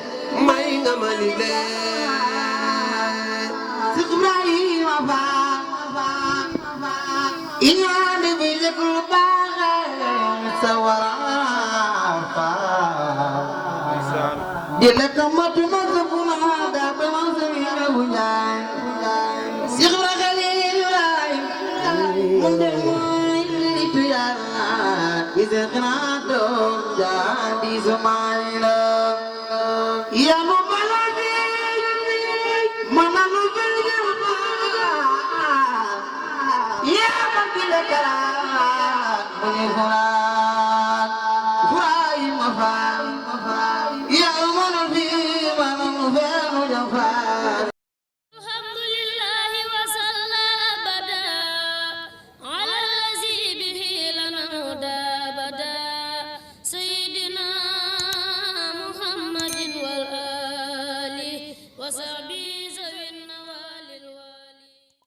may nga ma ni lee Ibrahima Fall iñaan bi lépp lu baax sa wara Fall di lekk matu ma sa fu na da ba ma sa mi na bu ñaay Cheikh Ibra Khalil mun de mooy nitu Yàlla bi se xanaa doom jaa di sumaay